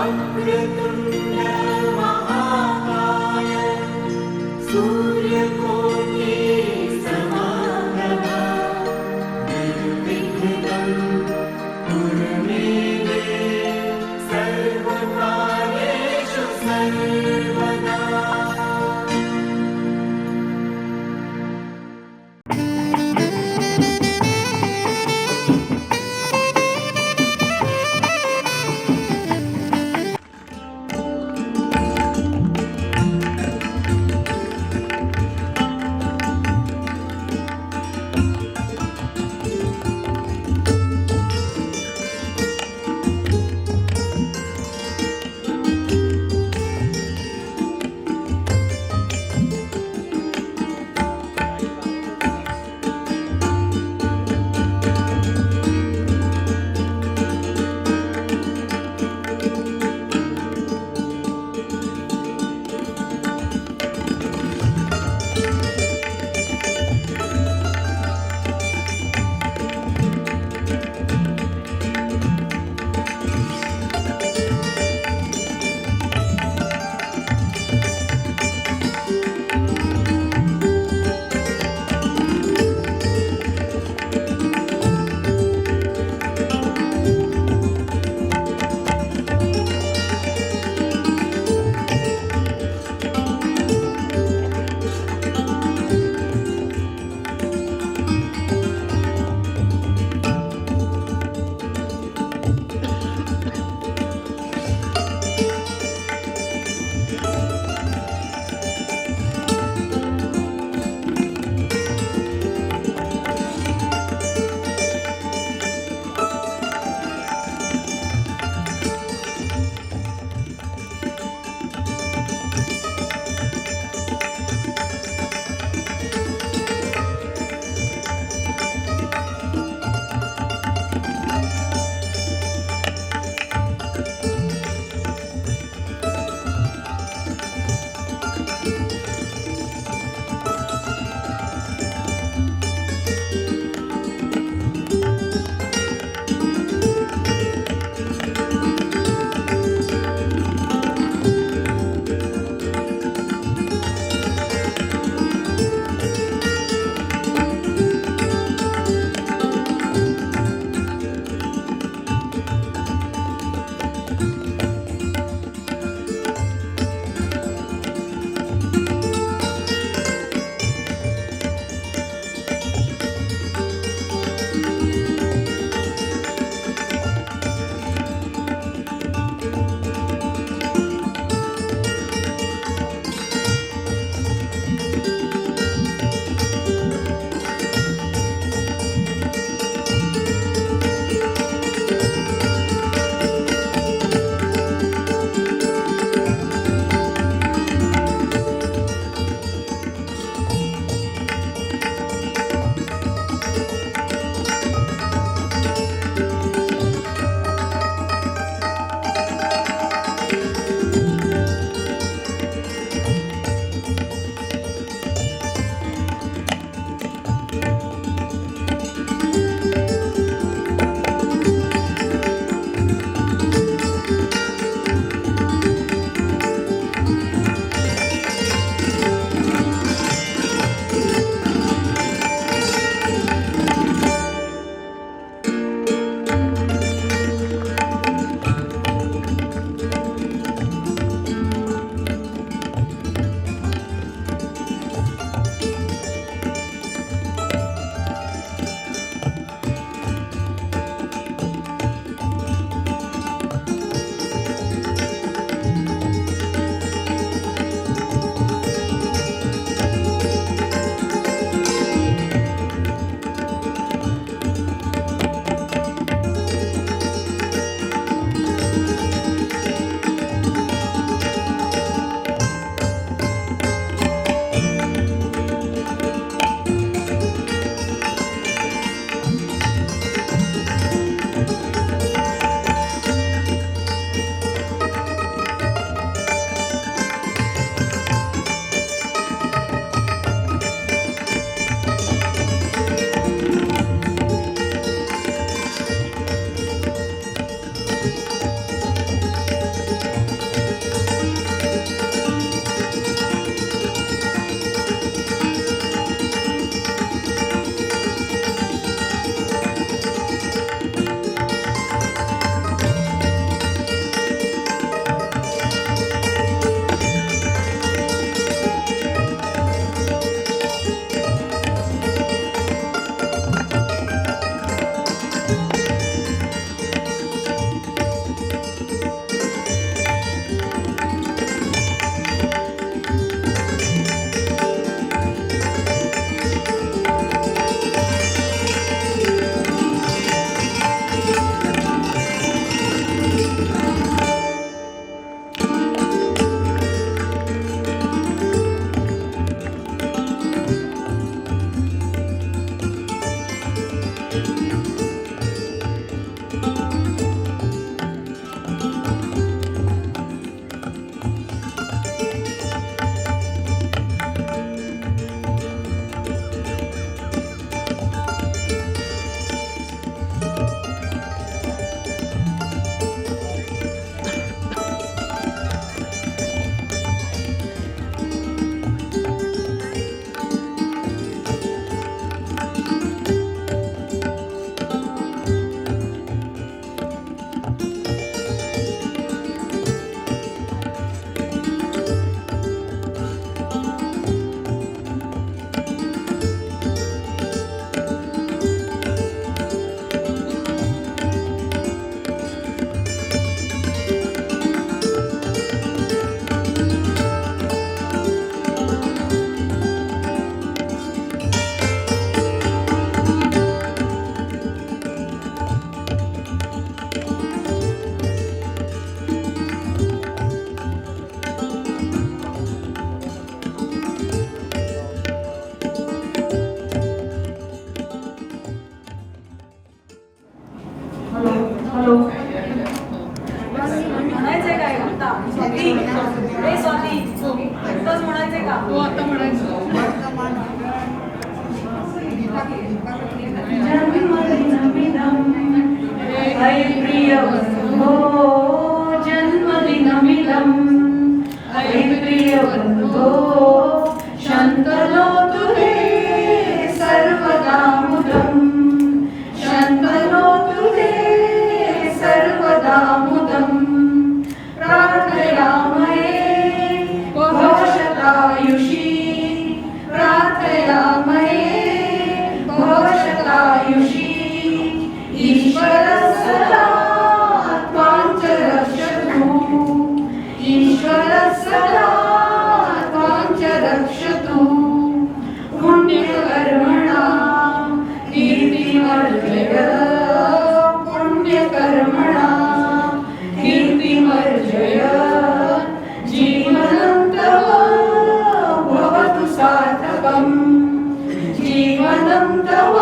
वक्रतुण्ड महाकाय सूर्यकोटि समप्रभा निर्विघ्नं कुरु मे देव सर्वकार्येषु सर्वदा। म्हणायचंय काय आता स्वाती हे स्वाती आत्ताच म्हणायचंय का तो आता म्हणायचं ऐ प्रिय बंधो जन्मदिनमिदं ऐ प्रिय बंधो शन्तनोतु ते सर्वदा मुदं शन्तनोतु ते सर्वदा मुदं प्रार्थयामहे भवशतायुषी प्रार्थयामहे भवशतायुषी ईश्वरः सदा त्वां च रक्षतु ईश्वरः सदा त्वां च रक्षतु पुण्यकर्मणा कीर्तिमर्जय पुण्यकर्मणा कीर्तिमर्जय जीवनं तव भवतु सार्थकम् जीवनं तव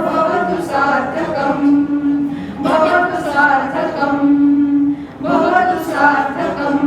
भवतु सार्थकम् भवतु सार्थकम् भवतु सार्थकम्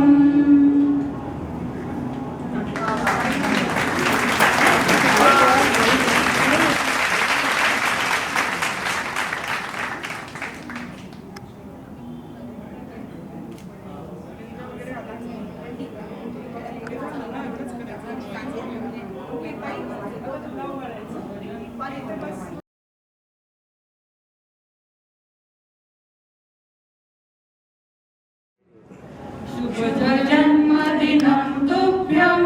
शुभजन्मदिनं तुभ्यं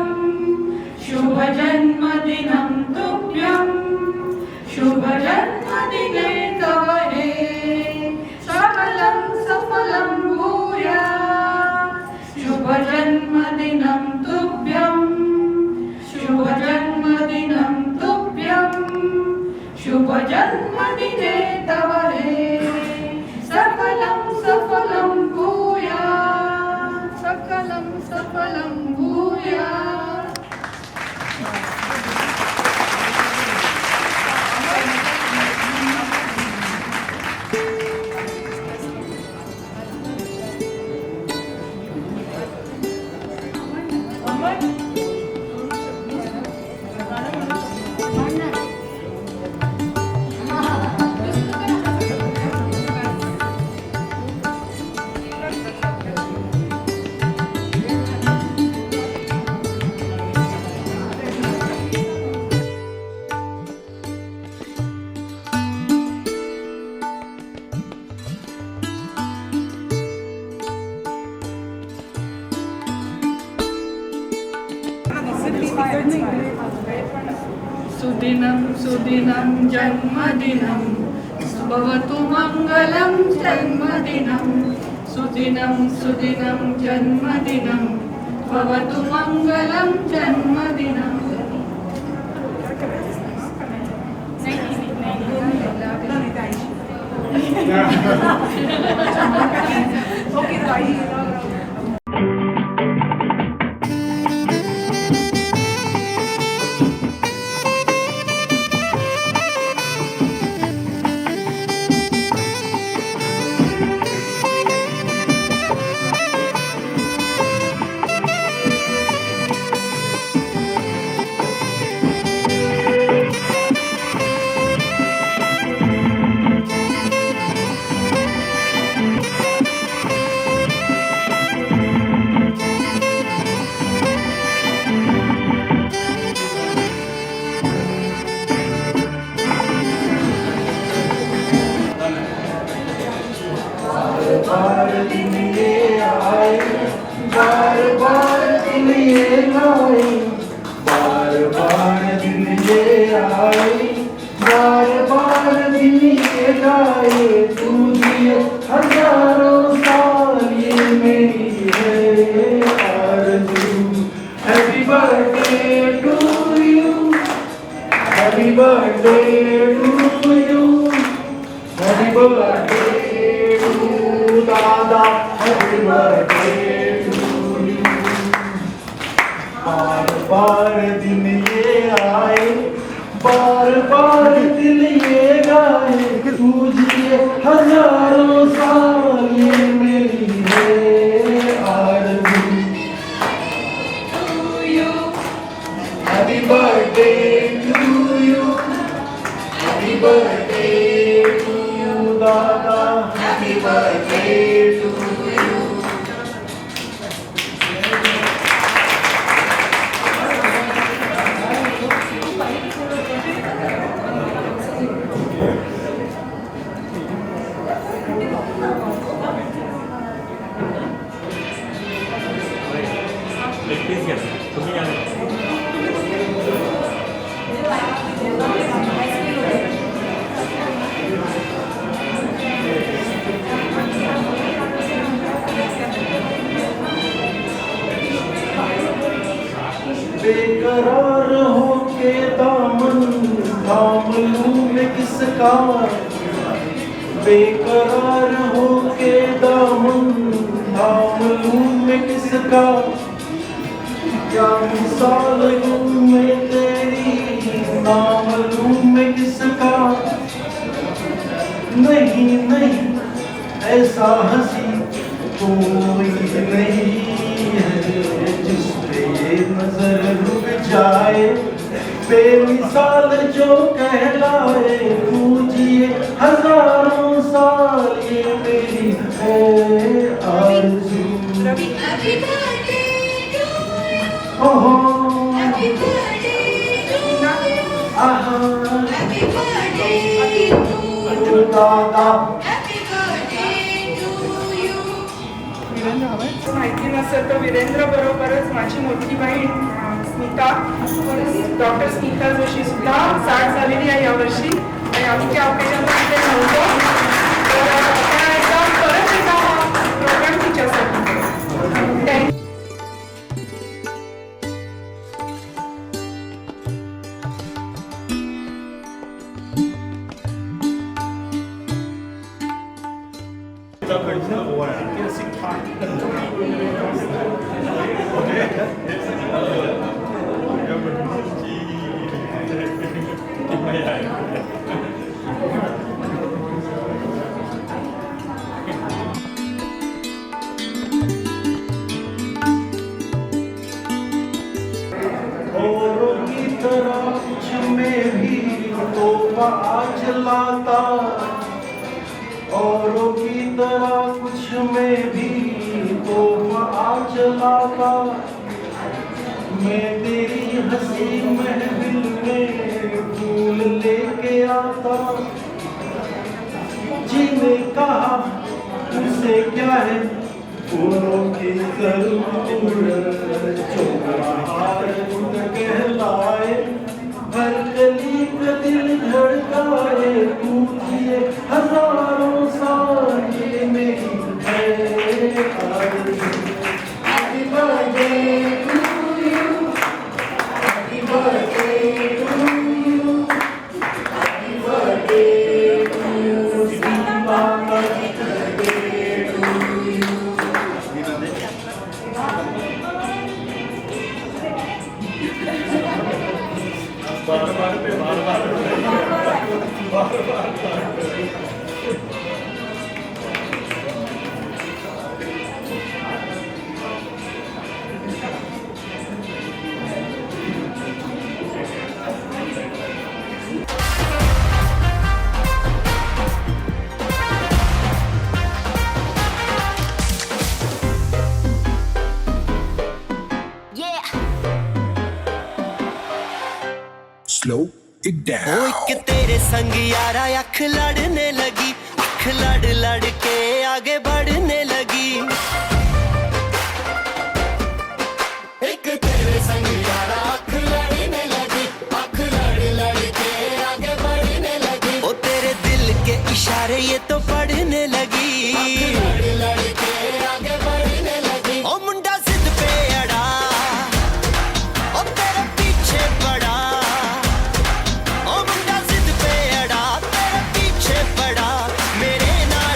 शुभजन्मदिनं तुभ्यं शुभजन्मदिने तव हे सकलं सफलं भूयात् शुभजन्मदिनं तुभ्यं शुभजन्मदिनं तुभ्यं शुभजन्मदिने तव हे सकलं सफलं भूयात् सकलं सफलं भूयात् सुदिनं सुदिनं जन्मदिनं भवतु मङ्गलं जन्मदिनं सुदिनं सुदिनं जन्मदिनं भवतु मङ्गलं जन्मदिनं बार दिन ये आए बार बार दिन ये आए बार बार दिन ये आए बार बार दिन ये आए तू दिए हजारों साल ये मेरी है आरज़ू happy birthday to you happy birthday to you happy birthday दादा हैप्पी बर्थडे टू यू बार बार दिन ये आए बार बार दिल ये गाए तुझे हजारों साल ये मेरी प्लीज घ्या तुम्ही या बेकरार होके दामन थाम लूं मैं किसका, बेकरार होके दामन थाम लूं मैं किसका, क्या मिसाल लूं मैं तेरी नाम लूं मैं किसका। नहीं नहीं ऐसा हंसी कोई नहीं है जिस पे ये नजर रुक जाए, बेमिसाल जो कहलाए पूजिए हजारों साल ये मेरी है आरज़ू। रवि ओहो हैप्पी बर्थडे आहा हैप्पी बर्थडे दादा हैप्पी बर्थडे टू यू। माहिती नसेल तर वीरेंद्र बरोबरच माझी मोठी बहीण स्मिता, डॉक्टर स्मिता जोशी सुद्धा 60 झालेली आहे यावर्षी आणि आम्ही त्या ऑकेजनला इथे नव्हतो, तर त्या एकदा परत एकदा प्रोग्राम तिच्यासाठी Thank you. औरों की तरह कुछ में भी तोहफा आज लाता, औरों की तरह कुछ में भी तोहफा आज लाता, मैं तेरी हंसी महफिल में फूल लेके आता। जी ने कहा उसे क्या है फूलों की जरूरत, जो बाहर खुद कहलाए, हर गली का दिल धड़काए, पूछिए हजारों साल ये मेरी है आरज़ू। Happy birthday to you, happy birthday to you, happy birthday to you, Siva, happy birthday to you. Slow it down. ओ एक तेरे संग यारा अख लड़ने लगी, अख लड़ लड़ के आगे बढ़ने लगी। एक तेरे संग यारा अख लड़ने लगी, अख लड़ लड़ के आगे बढ़ने लगी। ओ तेरे दिल के इशारे ये तो पढ़ने लगी, लड़ लड़ के आगे बढ़ने लगी। ओ मुंडा जिद पे अड़ा, ओ तेरे पीछे पड़ा, ओ मुंडा जिद पे अड़ा, तेरे पीछे पड़ा, मेरे नाल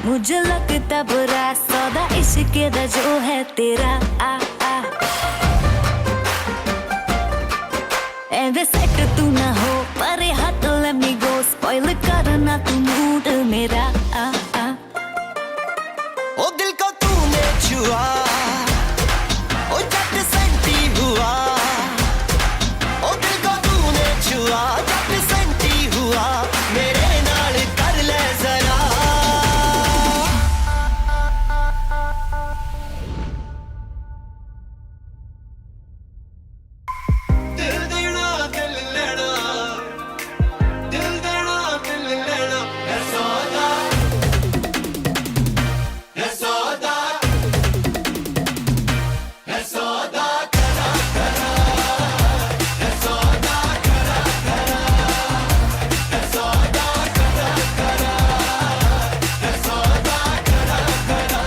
मुझे लगता बुरा सौदा इश्क दा जो है तेरा आ आ एंड सेट तू ना हो परे हट लेट मी गो स्पॉइल करना तू मूड मेरा आ आ ओ दिल को तूने छुआ ओ जट सेंटी हुआ ओ दिल को तूने छुआ जट सेंटी हुआ मेरे नाल कर ले जरा दिल देना दिल लेना दिल देना दिल लेना है सौदा है सौदा है सौदा करा करा है सौदा करा करा है सौदा करा करा है सौदा करा करा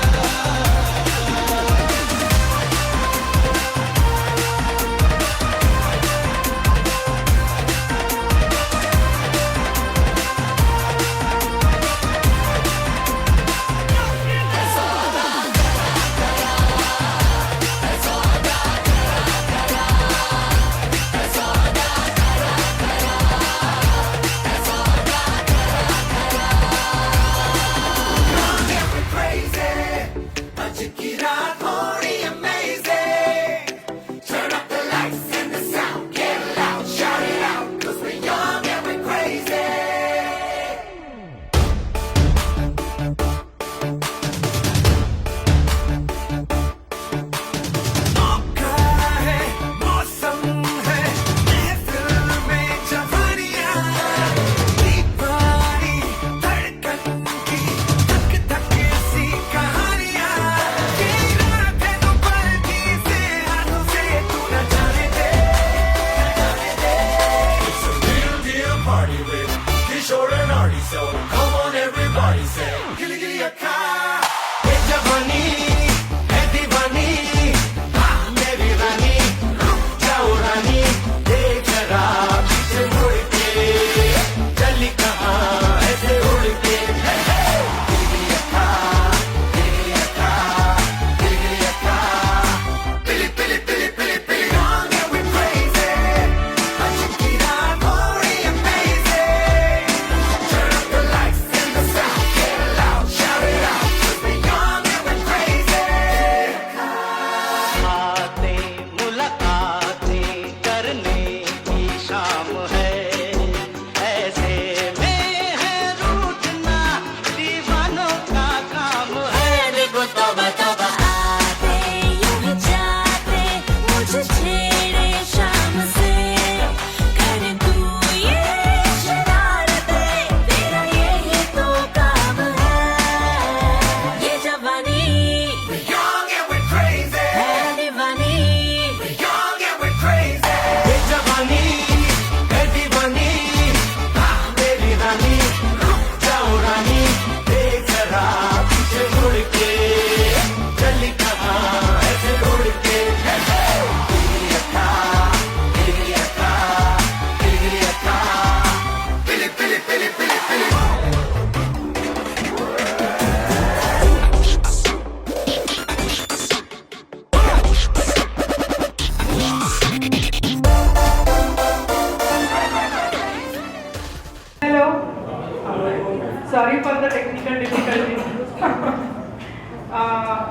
sorry for the technical difficulty.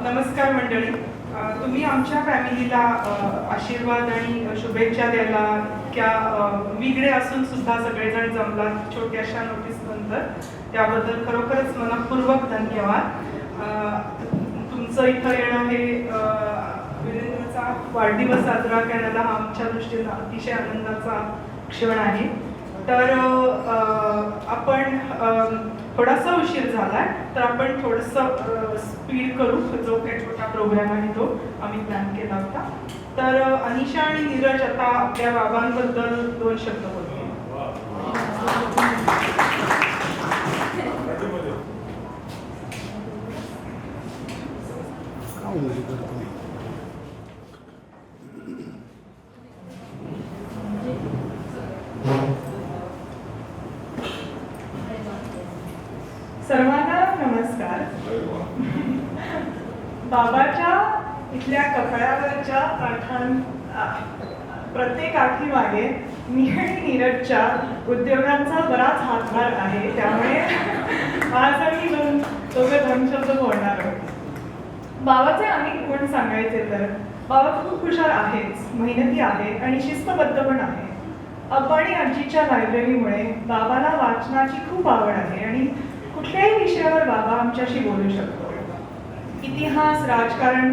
नमस्कार मंडळी. तुम्ही आमच्या फॅमिलीला आशीर्वाद आणि शुभेच्छा द्यायला इतक्या वेगळे असून सुद्धा सगळेजण जमलात छोट्याशा नोटीस नंतर, त्याबद्दल खरोखरच मनपूर्वक धन्यवाद. तुमचं इथं येणं हे वीरेंद्रचा वाढदिवस साजरा करण्याला हा आमच्या दृष्टीनं अतिशय आनंदाचा क्षण आहे. तर आपण थोडासा उशीर झाला तर आपण थोडंसं स्पीड करू. जो काही छोटा प्रोग्राम आहे तो आम्ही प्लॅन केला होता. तर अनिशा आणि नीरज आता आपल्या बाबांबद्दल 2 शब्द बोलतील. सर्वांना नमस्कार. बाबाच्या इथल्या कपाळावरच्या प्रत्येक आठीमागे मी आणि नीरजच्या उद्योगांचा बराच हातभार आहे. त्यामुळे आज आम्ही दोन शब्द बोलणार आहोत. बाबाचे अनेक गुण सांगायचे तर बाबा खूप हुशार आहेच, मेहनती आहे आणि शिस्तबद्ध पण आहे. अब्बा आणि आजीच्या लायब्ररीमुळे बाबाला वाचनाची खूप आवड आहे आणि कुठल्याही विषयावर बाबा आमच्याशी बोलू शकतो. इतिहास, राजकारण,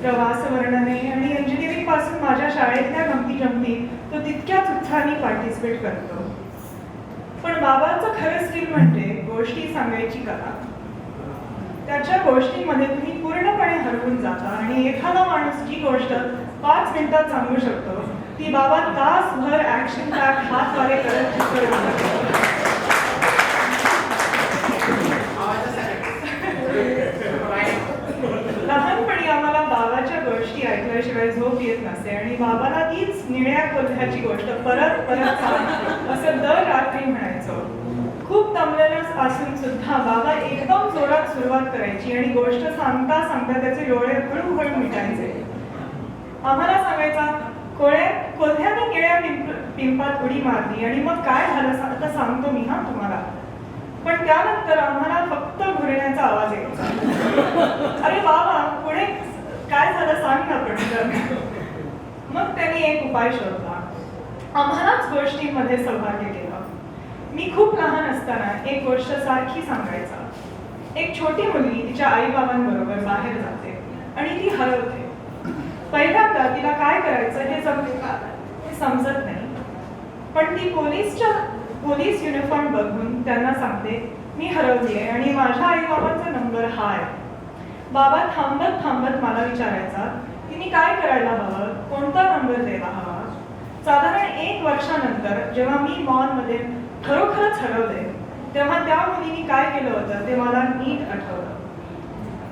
प्रवास वर्णने आणि इंजिनिअरिंग पासून माझ्या शाळेतल्या गमती जमती तो तितक्याच उत्साहाने पार्टिसिपेट करतो. पण बाबाचं खरं स्किल म्हणजे गोष्टी सांगायची कला. त्याच्या गोष्टींमध्ये तुम्ही पूर्णपणे हरवून जाता आणि एखादा माणूस जी गोष्ट 5 मिनिटात सांगू शकतो ती बाबा तासभर ऍक्शन पॅक हातवारे करत चित्र. लहानपणी आम्हाला बाबाच्या गोष्टी ऐकल्याशिवाय झोप येत नसे आणि बाबाला तीच निळ्या कोल्ह्याची गोष्ट परत परत सांग असं दर रात्री म्हणायचो. खूप दमलेलं असून सुद्धा बाबा एकदम जोरात सुरुवात करायची आणि गोष्ट सांगता सांगता त्याचे डोळे हळूहळू मिटायचे. आम्हाला सांगायचा, कोल्ह्याने निळ्या पिंपात उडी मारली आणि मग काय झालं आता सांगतो मी तुम्हाला. पण त्यानंतर आम्हाला फक्त घुरण्याचा आवाज यायचा. अरे बाबा पुढे काय झालं सांग ना पण. मग त्यांनी एक उपाय शोधला. आम्हालाच गोष्टींमध्ये सहभागी केलं. मी खूप लहान असताना एक गोष्ट सारखी सांगायचा. एक छोटी मुलगी तिच्या आईबाबांबरोबर बाहेर जाते आणि ती हरवते. पहिल्यांदा तिला काय करायचं हे समजत नाही. पण ती पोलीस युनिफॉर्म बघून त्यांना सांगते, मी हरवली आहे आणि माझ्या आईबाबांचा नंबर हा आहे. बाबा थांबत थांबत मला विचारायचा की मी काय करायला हवं, कोणता नंबर द्यायला हवा. साधारण 1 वर्षानंतर जेव्हा मी मॉलमध्ये खरोखरच हरवले तेव्हा त्या मुलीने काय केलं होतं ते मला नीट आठवलं.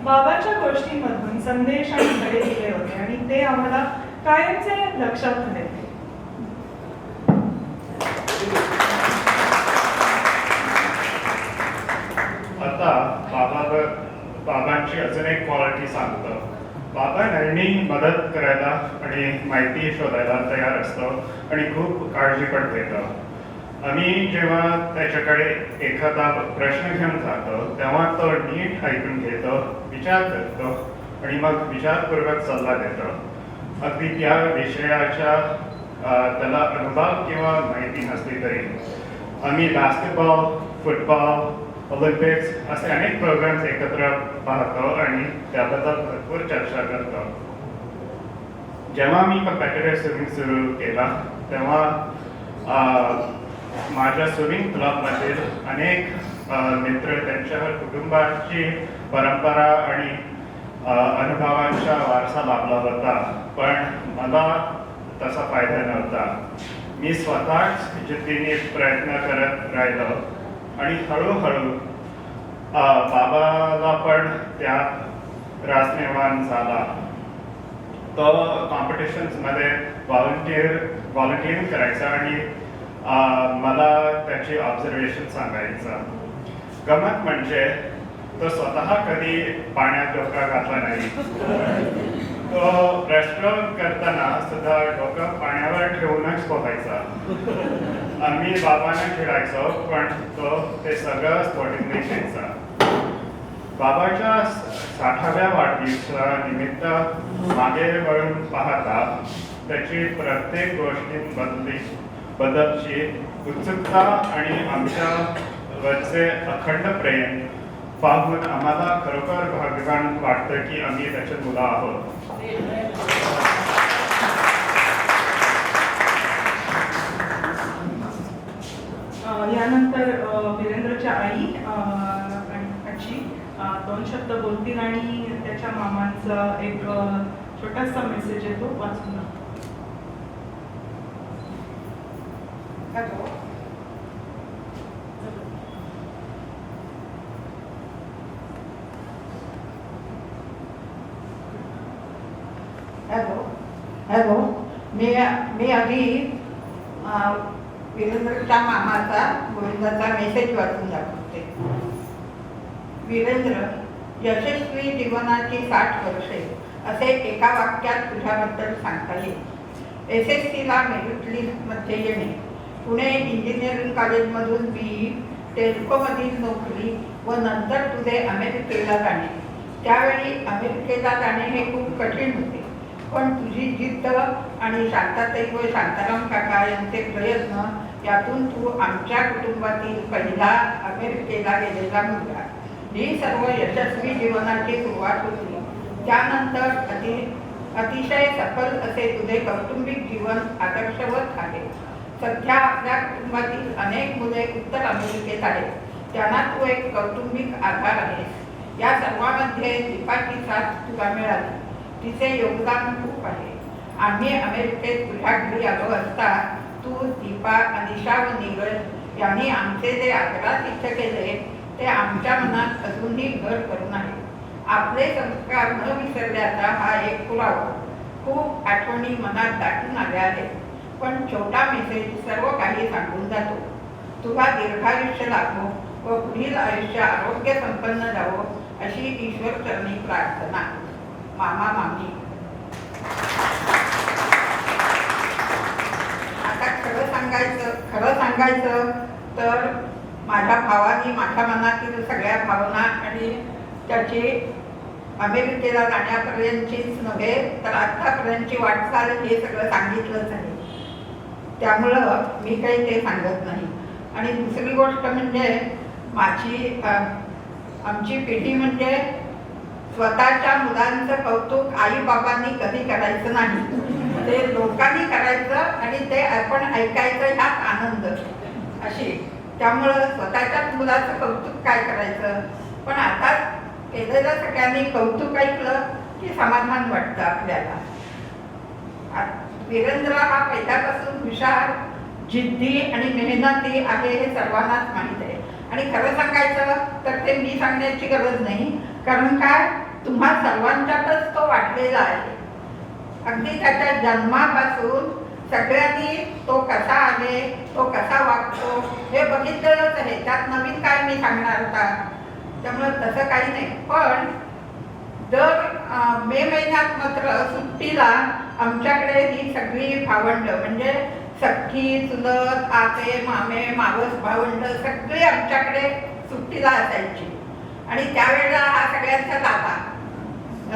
बाबाच्या गोष्टींमधून संदेश आणि धडे दिले होते आणि ते आम्हाला कायमचे लक्षात राहिले. आता बाबांची अजून एक क्वालिटी सांगतो. बाबा नेहमी मदत करायला आणि माहिती शोधायला तयार असतो आणि खूप काळजी पण घेतो. आम्ही जेव्हा त्याच्याकडे एखादा प्रश्न घेऊन जातो तेव्हा तो नीट ऐकून घेतो, विचार करतो आणि मग विचारपूर्वक सल्ला देतो. अगदी त्या विषयाच्या त्याला अनुभव किंवा माहिती नसली तरी. आम्ही बास्केटबॉल, फुटबॉल, ऑलिम्पिक्स असे अनेक प्रोग्राम्स एकत्र पाहतो आणि त्याबद्दल भरपूर चर्चा करतो. जेव्हा मी कॉम्पिटिटिव्ह स्विमिंग सुरू केला तेव्हा माझ्या स्विमिंग क्लबमधील अनेक मित्र त्यांच्या कुटुंबाची परंपरा आणि अनुभवांचा वारसा लाभला होता. पण मला तसा फायदा नव्हता. मी स्वतःच जिद्दीने प्रयत्न करत राहिलो आणि हळूहळू बाबाला पण त्यात रस निर्माण झाला. तो कॉम्पिटिशन्समध्ये व्हॉलंटिअरिंग करायचा आणि मला त्याची ऑब्झर्वेशन सांगायचा. गमत म्हणजे तो स्वतः कधी पाण्यात डोका घातला नाही. तो प्रश्न करताना सुद्धा डोकं पाण्यावर ठेवूनच पोहायचा. आम्ही बाबांना खेळायचो पण तो ते सगळं स्फोटीने घ्यायचा. बाबाच्या 60व्या वाढदिवसानिमित्त मागे वळून पाहता त्याची प्रत्येक गोष्टींबद्दलची उत्सुकता आणि आमच्या वरचे अखंड प्रेम पाहून आम्हाला खरोखर भाग्यवान वाटतं की आम्ही त्याचे मुलं आहोत. यानंतर वीरेंद्रच्या आई आजी 2 शब्द बोलतील आणि त्याच्या मामांचा एक छोटासा मेसेज आहे तो वाचून दाखवा. हॅलो, मी आधी वीरेंद्रच्या मामाचा गोविंदाचा मेसेज वाचून दाखवते. वीरेंद्र, यशस्वी जीवनाची 60 वर्षे असे एका वाक्यात तुझ्याबद्दल सांगता येईल. SSCला मेरिट लिस्टमध्ये येणे, पुणे इंजिनिअरिंग कॉलेजमधून BE, टेल्कोमधील नोकरी व नंतर तुझे अमेरिकेला जाणे. त्यावेळी अमेरिकेला जाणे हे खूप कठीण होते, पण तुझी जिद्द आणि शांताताई व शांताराम काका यांचे प्रयत्न यातून तू आमच्या कुटुंबातील पहिला अमेरिकेला गेलेला मुलगा. ही सर्व यशस्वी जीवनाची सुरुवात होती. त्यानंतर अतिशय सफल असे तुझे कौटुंबिक जीवन आदर्शवत आहे. सध्या आपल्या कुटुंबातील अनेक मुले उत्तर अमेरिकेत आहेत. त्यांना तू एक कौटुंबिक आधार आहेस. या सर्वांमध्ये दीपाची साथ तुला मिळाली. तिचे योगदान खूप आहे. आम्ही अमेरिकेत तुझ्या घरी आलो असता तू, दीपा, अनिशा व नीरज यांनी आमचे जे आग्रहात इच्छा केले ते आमच्या मनात अजूनही घर करून आहे. आपले संस्कार न विसरल्याचा हा एक पुरावा. खूप आठवणी मनात दाटून आल्या आहेत, पण छोटा मेसेज सर्व काही सांगून जातो. तुला दीर्घायुष्य लाभो व पुढील आयुष्य आरोग्य संपन्न जावो अशी ईश्वर चरणी प्रार्थना. मामा मामी. आता खरं सांगायचं तर माझ्या भावाने माझ्या मनातील सगळ्या भावना आणि त्याची अमेरिकेला जाण्यापर्यंतचीच नव्हे तर आत्तापर्यंतची वाटचाल हे सगळं सांगितलंच आहे. त्यामुळं मी काही ते सांगत नाही. आणि दुसरी गोष्ट म्हणजे आमची पिढी म्हणजे स्वतःच्या मुलांचं कौतुक आईबाबांनी कधी करायचं नाही. ते लोकांनी करायचं आणि ते आपण ऐकायचं ह्यात आनंद अशी. त्यामुळं स्वतःच्याच मुलाचं कौतुक काय करायचं, पण आता केलेलं सगळ्यांनी कौतुक ऐकलं की समाधान वाटतं आपल्याला. वीरेंद्र हा पहिल्यापासून हुशार, जिद्दी आणि मेहनती आहे हे सर्वांनाच माहीत आहे. आणि खरं सांगायचं तर ते मी सांगण्याची गरज नाही, कारण काय तुम्हा सर्वांच्यातच तो वाटलेला आहे. अगदी त्याच्या जन्मापासून सगळ्यांनी तो कसा आहे, तो कसा वागतो हे बघितलेलंच आहे. त्यात नवीन काय मी सांगणार होता. त्यामुळे तसं काही नाही. पण दर मे महिन्यात मात्र सुट्टीला आमच्याकडे ही सगळी भावंड म्हणजे सख्खी, चुलत, आते, मामे, मावस भावंड सगळी आमच्याकडे सुट्टीला असायची. आणि त्यावेळेला हा सगळ्यांचा दादा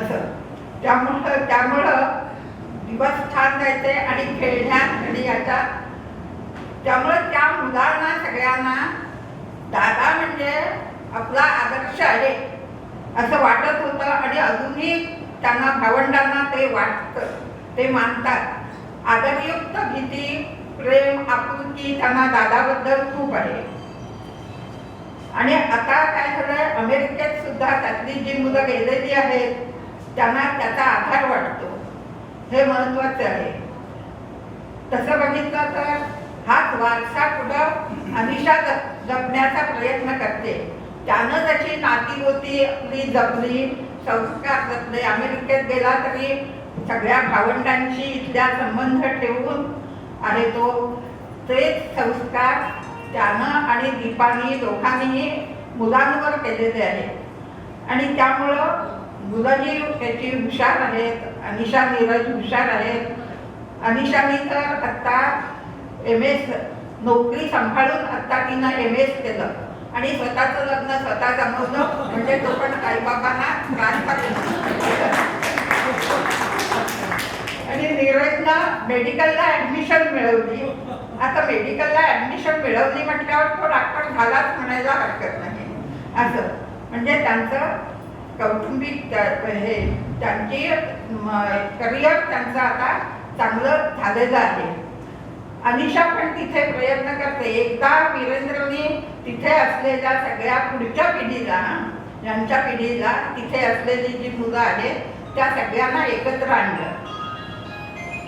असं. त्यामुळं दिवस छान जायचे आणि खेळण्यात आणि याच्यात. त्यामुळं त्या मुलांना सगळ्यांना दादा म्हणजे आपला आदर्श आहे असं वाटत होतं. आणि अजूनही त्यांना भावंडांना ते वाटतं, ते मानतात. आदरयुक्त भीती, प्रेम, आपुलकी त्यांना दादाबद्दल खूप आहे. आणि आता काय झालंय, अमेरिकेत सुद्धा त्यातली जी मुलं गेलेली आहेत त्यांना त्याचा आधार वाटतो. हे महत्वाचं आहे. तसं बघितलं तर हाच वारसा पुढं अनिशा जपण्याचा प्रयत्न करते. त्यानं त्याची नाती गोती आपली जपली, संस्कार जपले. अमेरिकेत गेला तरी सगळ्या भावंडांशी इथल्या संबंध ठेवून आहे तो. तेच संस्कार त्यानं आणि दीपानी दोघांनीही मुलांवर केलेले आहेत. आणि त्यामुळं मुलंही त्याची हुशार आहेत. अनिशा, नीरज हुशार आहेत. अनिशाने तर आत्ता MS नोकरी सांभाळून आत्ता तिनं MS केलं आणि स्वतःचं लग्न स्वतः जमवलं. म्हणजे तो पण आईबाबांना त्रास पडला. आणि नीरजनं मेडिकलला ॲडमिशन मिळवली. आता मेडिकलला ॲडमिशन मिळवली म्हटल्यावर तो डॉक्टर झालाच म्हणायला हरकत नाही असं. म्हणजे त्यांचं कौटुंबिक हे त्यांची करिअर त्यांचं आता चांगलं झालेलं आहे. अनिशा पण तिथे प्रयत्न करते. एकदा वीरेंद्रने तिथे असलेल्या सगळ्या पुढच्या पिढीला, यांच्या पिढीला तिथे असलेली जी मुलं आहेत त्या सगळ्यांना एकत्र आणलं.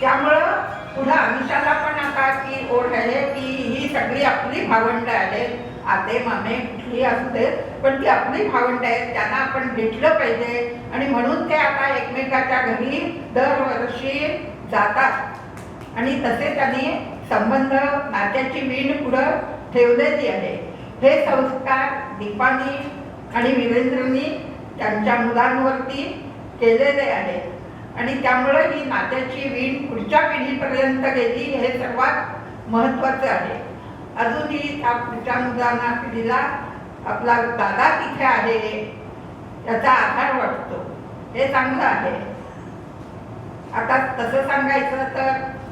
त्यामुळं पुढं अनिशाला पण आता की ओढ आहे की ही सगळी आपली भावंड आहेत. आते मामे कुठली असू देत, पण ती आपली भावंड आहेत, त्यांना आपण भेटलं पाहिजे. आणि म्हणून ते आता एकमेकाच्या घरी दरवर्षी जातात आणि तसे त्यांनी संबंध, नात्याची वीण पुढं ठेवलेली आहे. हे संस्कार दीपानी आणि वीरेंद्रनी त्यांच्या मुलांवरती केलेले आहेत आणि त्यामुळे ही नात्याची वीण पुढच्या पिढीपर्यंत गेली हे सर्वात महत्त्वाचं आहे. अजूनही त्या पुढच्या मुलांना पिढीला आपला दादा तिथे आहे याचा आधार वाटतो, हे चांगलं आहे. आता तसं सांगायचं तर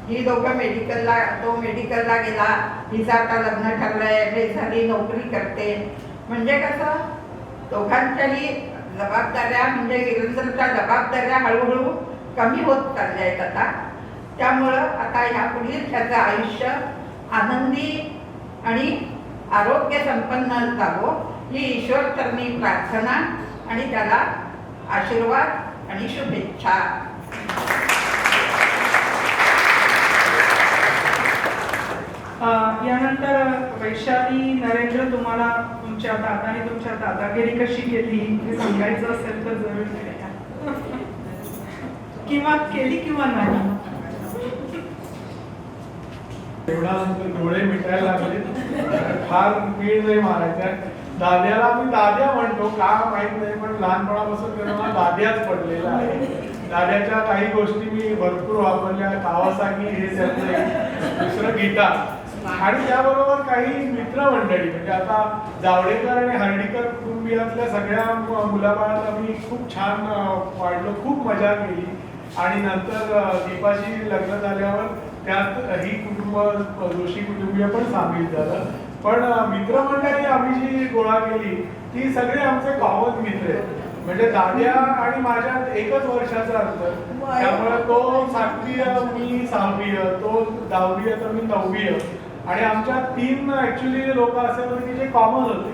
ही दोघं मेडिकलला, तो मेडिकलला गेला, हिचं आता लग्न ठरलंय, हे झाली नोकरी करते, म्हणजे कसं दोघांच्याही जबाबदाऱ्या म्हणजे वीरेंद्रच्या जबाबदाऱ्या हळूहळू कमी होत चालल्या आहेत आता. त्यामुळं आता ह्यापुढील त्याचं आयुष्य आनंदी आणि आरोग्य संपन्न जावो ही ईश्वरचरणी प्रार्थना आणि त्याला आशीर्वाद आणि शुभेच्छा. यानंतर वैशाली नरेंद्र, तुम्हाला तुमच्या दादाने तुमच्या दादागिरी कशी केली हे सांगायचं असेल तर जरूर करा. किंवा केली किंवा नाही. एवढा डोळे मिटायला लागले, फार मीळ नाही मारायचा. दाद्याला मी दाद्या म्हणतो का माहित नाही, पण लहानपणापासून त्याला मला दाद्याच पडलेला आहे. दाद्याच्या काही गोष्टी मी भरपूर वापरल्या, कावासाकी हे त्यातलं दुसरं गीता, आणि त्याबरोबर काही मित्रमंडळी म्हणजे आता जावडेकर आणि हर्डीकर कुटुंबियातल्या सगळ्या मुलाबाळांना मी खूप छान वाढलो, खूप मजा केली. आणि नंतर दीपाशी लग्न झाल्यावर त्यात ही कुटुंब जोशी कुटुंबीय पण सामील झालं. पण मित्रमंडळी आम्ही जी गोळा केली ती सगळे आमचे कॉमन मित्र आहेत. म्हणजे दाद्या आणि माझ्यात एकच वर्षाचं अंतर, त्यामुळे तो 7वी मी 6वी, तो 10वी तर मी 9वी. आणि आमच्या 3 ऍक्च्युली लोक असे होते की जे कॉमन होते.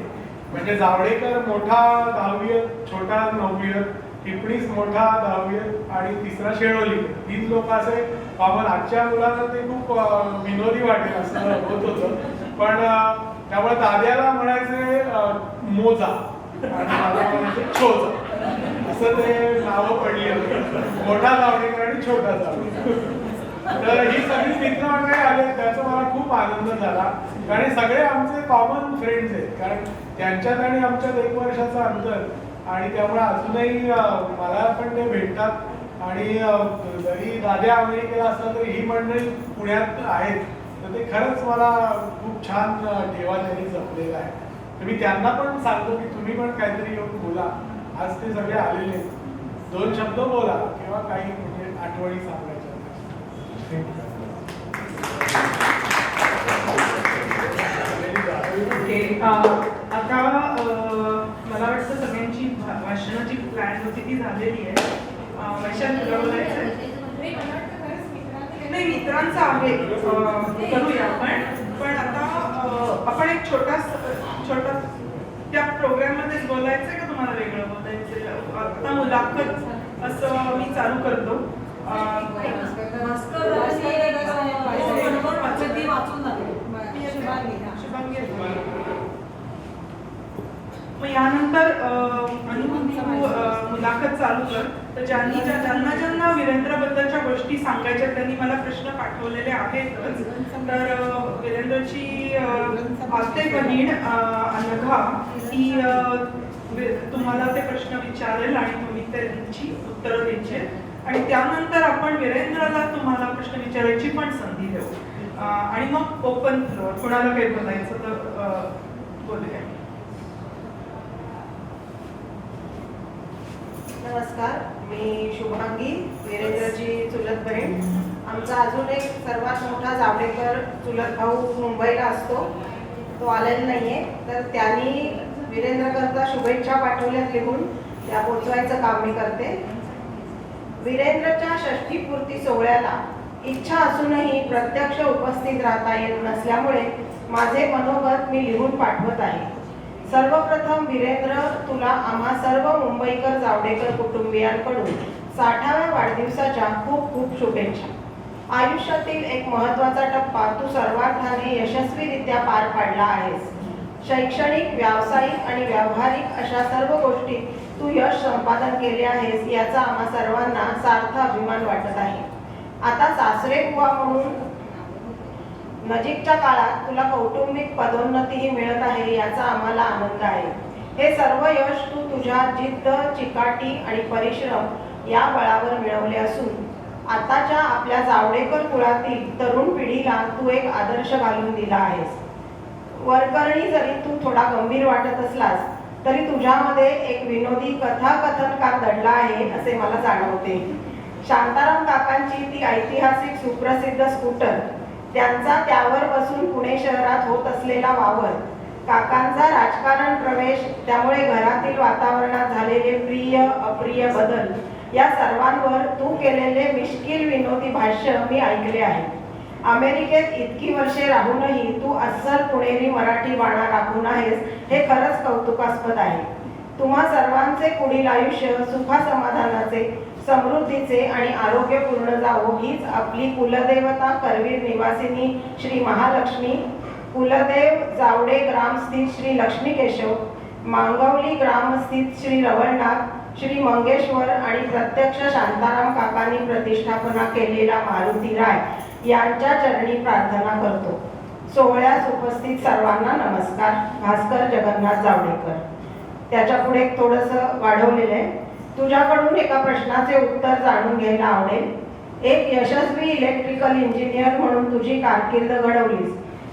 म्हणजे जावडेकर मोठा 10वी, छोटा 9वी, टिपणीस मोठा 10वी आणि तिसरा शेळोली. 3 लोक असे कॉमन. आजच्या मुलांना ते खूप विनोदी वाटेल असं होत होतं, पण त्यामुळे दाद्याला म्हणायचे मोजा आणि मला म्हणायचे छोजा, असं ते नावं पडली होती. मोठा जावडेकर आणि छोटा जावडेकर. तर ही सगळी मित्रमंडळी आले, त्याचा मला खूप आनंद झाला. कारण सगळे आमचे कॉमन फ्रेंड्स आहेत, कारण त्यांच्यात आणि आमच्यात 1 वर्षाचं अंतर, आणि त्यामुळे अजूनही मला पण ते भेटतात. आणि जरी दाद्या अमेरिकेला असला तरी ही मंडळी पुण्यात आहेत, तर ते खरंच मला खूप छान ठेवा त्यांनी जपलेला आहे. तर मी त्यांना पण सांगतो की तुम्ही पण काहीतरी येऊन बोला. आज ते सगळे आलेले, 2 शब्द बोला किंवा काही म्हणजे आठवणी सांगायच्या. आता मला वाटतं सगळ्यांची भाषणाची प्लॅन होती ती झालेली आहे. वैशाली तुला बोलायचं नाही, मित्रांचं आहे, करूया आपण. पण आता आपण एक छोटा त्या प्रोग्राममध्येच बोलायचं आहे का तुम्हाला वेगळं बोलायचं? आता मुलाखत असं मी चालू करतो. मग यानंतर मुलाखत चालू कर. तर ज्यांना वीरेंद्रबद्दलच्या गोष्टी सांगायच्या त्यांनी मला प्रश्न पाठवलेले आहेतच. तर वीरेंद्रची आते बहीण अनघा ती तुम्हाला ते प्रश्न विचारेल आणि तुम्ही त्यांची उत्तरं द्यायची. आणि त्यानंतर आपण वीरेंद्रला तुम्हाला प्रश्न विचारायची पण संधी देऊ. आणि मग ओपन फ्लोअर, कुणाला काही बोलायचं तर बोलूया. नमस्कार, मी शुभांगी, वीरेंद्रची चुलत बहीण. आमचा अजून एक सर्वात मोठा जावडेकर चुलत भाऊ मुंबईला असतो, तो आलेला नाही आहे. तर त्यांनी वीरेंद्रकरता शुभेच्छा पाठवल्यात लिहून, त्या पोचवायचं काम मी करते. वीरेंद्रच्या षष्ठीपूर्ती सोहळ्याला इच्छा असूनही प्रत्यक्ष उपस्थित राहता येत नसल्यामुळे माझे मनोगत मी लिहून पाठवत आहे. सर्वप्रथम वीरेंद्र, तुला आम्हा सर्व मुंबईकर जावडेकर कुटुंबियांकडून 60व्या वाढदिवसाच्या खूप खूप शुभेच्छा. आयुष्यातील एक महत्त्वाचा टप्पा तू सर्वार्थाने यशस्वीरित्या पार पाडला आहेस. शैक्षणिक, व्यावसायिक आणि व्यावहारिक अशा सर्व गोष्टी तू यश संपादन केले आहेस, याचा आम्हा सर्वांना सार्थ अभिमान वाटत आहे. आता सासरे बुवा म्हणून नजीकच्या काळात तुला कौटुंबिक पदोन्नतीही मिळत आहे, याचा आम्हाला आनंद आहे. हे सर्व यश तू तुझ्या जिद्द, चिकाटी आणि परिश्रम या बळावर मिळवले असून आताच्या आपल्या जावडेकर कुळातील तरुण पिढीला तू एक आदर्श घालून दिला आहेस. वरकरणी जरी तू थोडा गंभीर वाटत असलास तरी तुझ्यामध्ये एक विनोदी कथाकथनकार दडला आहे असे मला जाणवते. शांताराम काकांची ती ऐतिहासिक सुप्रसिद्ध स्कूटर, त्यांचा त्यावर बसून पुणे शहरात होत असलेला वावर, काकांचा राजकारण प्रवेश, त्यामुळे घरातील वातावरणात झालेले प्रिय अप्रिय बदल, या सर्वांवर तू केलेले मिश्किल विनोदी भाष्य मी ऐकले आहे. अमेरिकेत इतकी वर्षे राहूनही तू अस्सल पुणेरी मराठी बाणा राखून आहेस हे खरंच कौतुकास्पद आहे. तुम्हा सर्वांचे पुढील आयुष्य सुखासमाधानाचे, समृद्धीचे आणि आरोग्यपूर्ण जावो हीच आपली कुलदेवता करवीर निवासिनी श्री महालक्ष्मी, कुलदेव जावडे ग्रामस्थित श्री लक्ष्मी केशव, मांगवली ग्रामस्थित श्री रवळनाथ, श्री मंगेश्वर आणि प्रत्यक्ष शांताराम काकांनी प्रतिष्ठापना केलेला मारुती राय यांच्या चरणी प्रार्थना करतो. सोहळ्यास उपस्थित सर्वांना नमस्कार. भास्कर जगन्नाथ जावडेकर. त्याच्या पुढे थोडंसं वाढवलेलं आहे. तुझ्याकडून एका प्रश्नाचे उत्तर जाणून घ्यायला आवडेल. एक यशस्वी इलेक्ट्रिकल इंजिनियर म्हणून तुझी कारकीर्द घडवलीस,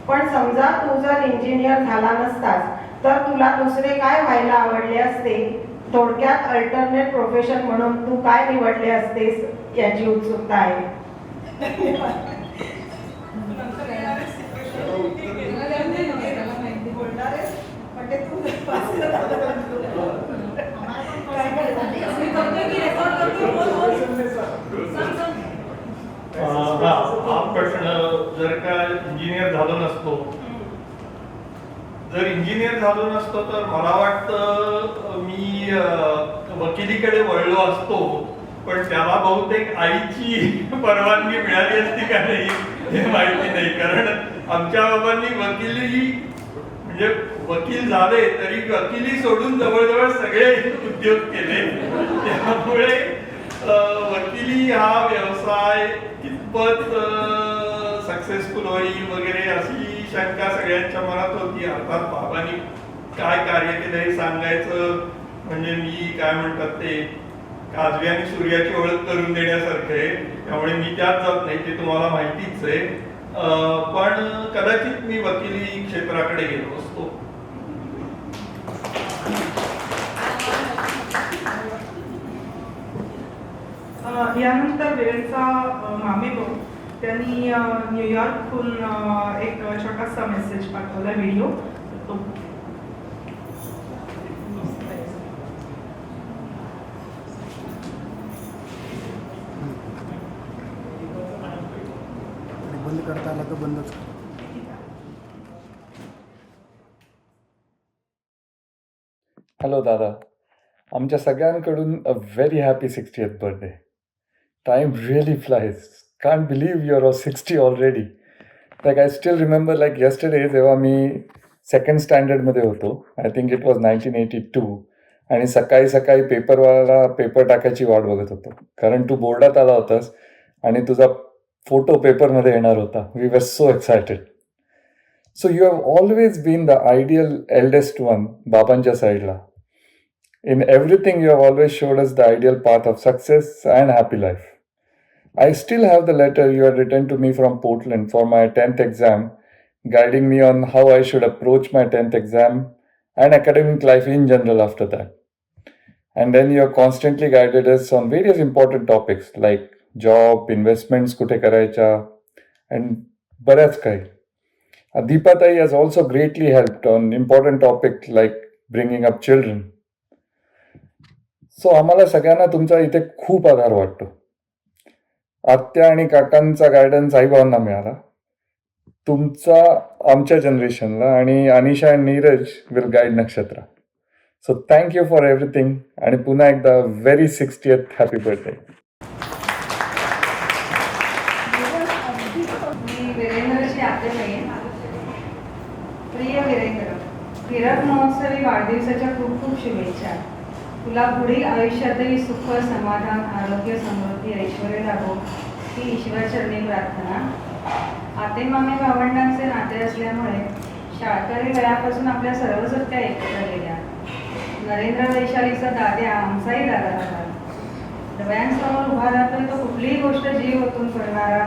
पण समजा तू जर इंजिनियर झाला नसतास तर तुला दुसरे काय व्हायला आवडले असते? थोडक्यात अल्टरनेट प्रोफेशन म्हणून तू काय निवडले असतेस याची उत्सुकता आहे. हा प्रश्न, जर का इंजिनियर झालो नसतो, तर मला वाटतं मी वकिलीकडे वळलो असतो, पण त्याला बहुतेक आईची परवानगी मिळाली असती का नाही हे माहिती नाही. कारण आमच्या बाबांनी म्हणजे वकील झाले तरी वकिली सोडून जवळजवळ सगळे उद्योग केले. त्यामुळे वकिली हा व्यवसाय कितपत सक्सेसफुल होईल वगैरे अशी शंका सगळ्यांच्या मनात होती. अर्थात बाबांनी काय कार्य केलं हे सांगायचं म्हणजे मी काय म्हणतात ते काजवी आणि सूर्याची ओळख करून देण्यासारखं आहे. त्यामुळे मी त्यात जात नाही, ते तुम्हाला माहितीच आहे. पण कदाचित मी वकिली क्षेत्राकडे गेलो असतो. यानंतर वेळचा मामे भाऊ त्यांनी न्यूयॉर्कहून एक छोटासा मेसेज पाठवला, व्हिडिओ. तो बंद करता आला तर बंदच. हॅलो दादा, आमच्या सगळ्यांकडून a very happy 60th birthday. Time really flies. Can't believe your 60 already. Like I still remember like yesterday जेव्हा मी 2nd स्टँडर्डमध्ये होतो, आय थिंक इट वॉज 1982, आणि सकाळी सकाळी पेपरवाला पेपर टाकायची वाट बघत होतो, कारण तू बोर्डात आला होतास आणि तुझा फोटो पेपरमध्ये येणार होता. We were so excited. So you have always been the ideal eldest one बाबांच्या साईडला. In everything, you have always showed us the ideal path of success and happy life. I still have the letter you had written to me from Portland for my 10th exam, guiding me on how I should approach my 10th exam and academic life in general after that. And then you have constantly guided us on various important topics like job, investments कुठे करायच्या, and बऱ्याच काही. Deepatai has also greatly helped on important topics like bringing up children. So आम्हाला सगळ्यांना तुमचा इथे खूप आधार वाटतो. आत्या आणि काकांचा गायडन्स आईबाबांना मिळाला. तुमचा आमच्या जनरेशनला, आणि Anisha and Neeraj will guide Nakshatra. So thank you for everything, आणि पुन्हा एकदा व्हेरी 60th हॅपी बर्थडे. मी वीरेंद्रची आते बहीण. प्रिय वीरेंद्र, हीरक महोत्सवी वाढदिवसाच्या खूप खूप शुभेच्छा. तुला पुढील आयुष्यातही सुख, समाधान, आरोग्य, समृद्धी, ऐश्वर लाभो ही ईश्वरचरणी प्रार्थना. आते मामे भावंडांचे नाते असल्यामुळे शाळकरी वयापासून आपल्या सर्व सुट्ट्या एकत्र गेल्या. नरेंद्र वैशालीचा दाद्या आमचाही दादा होता. डोळ्यांसमोर उभा राहतो तो कुठलीही गोष्ट जीव ओतून करणारा,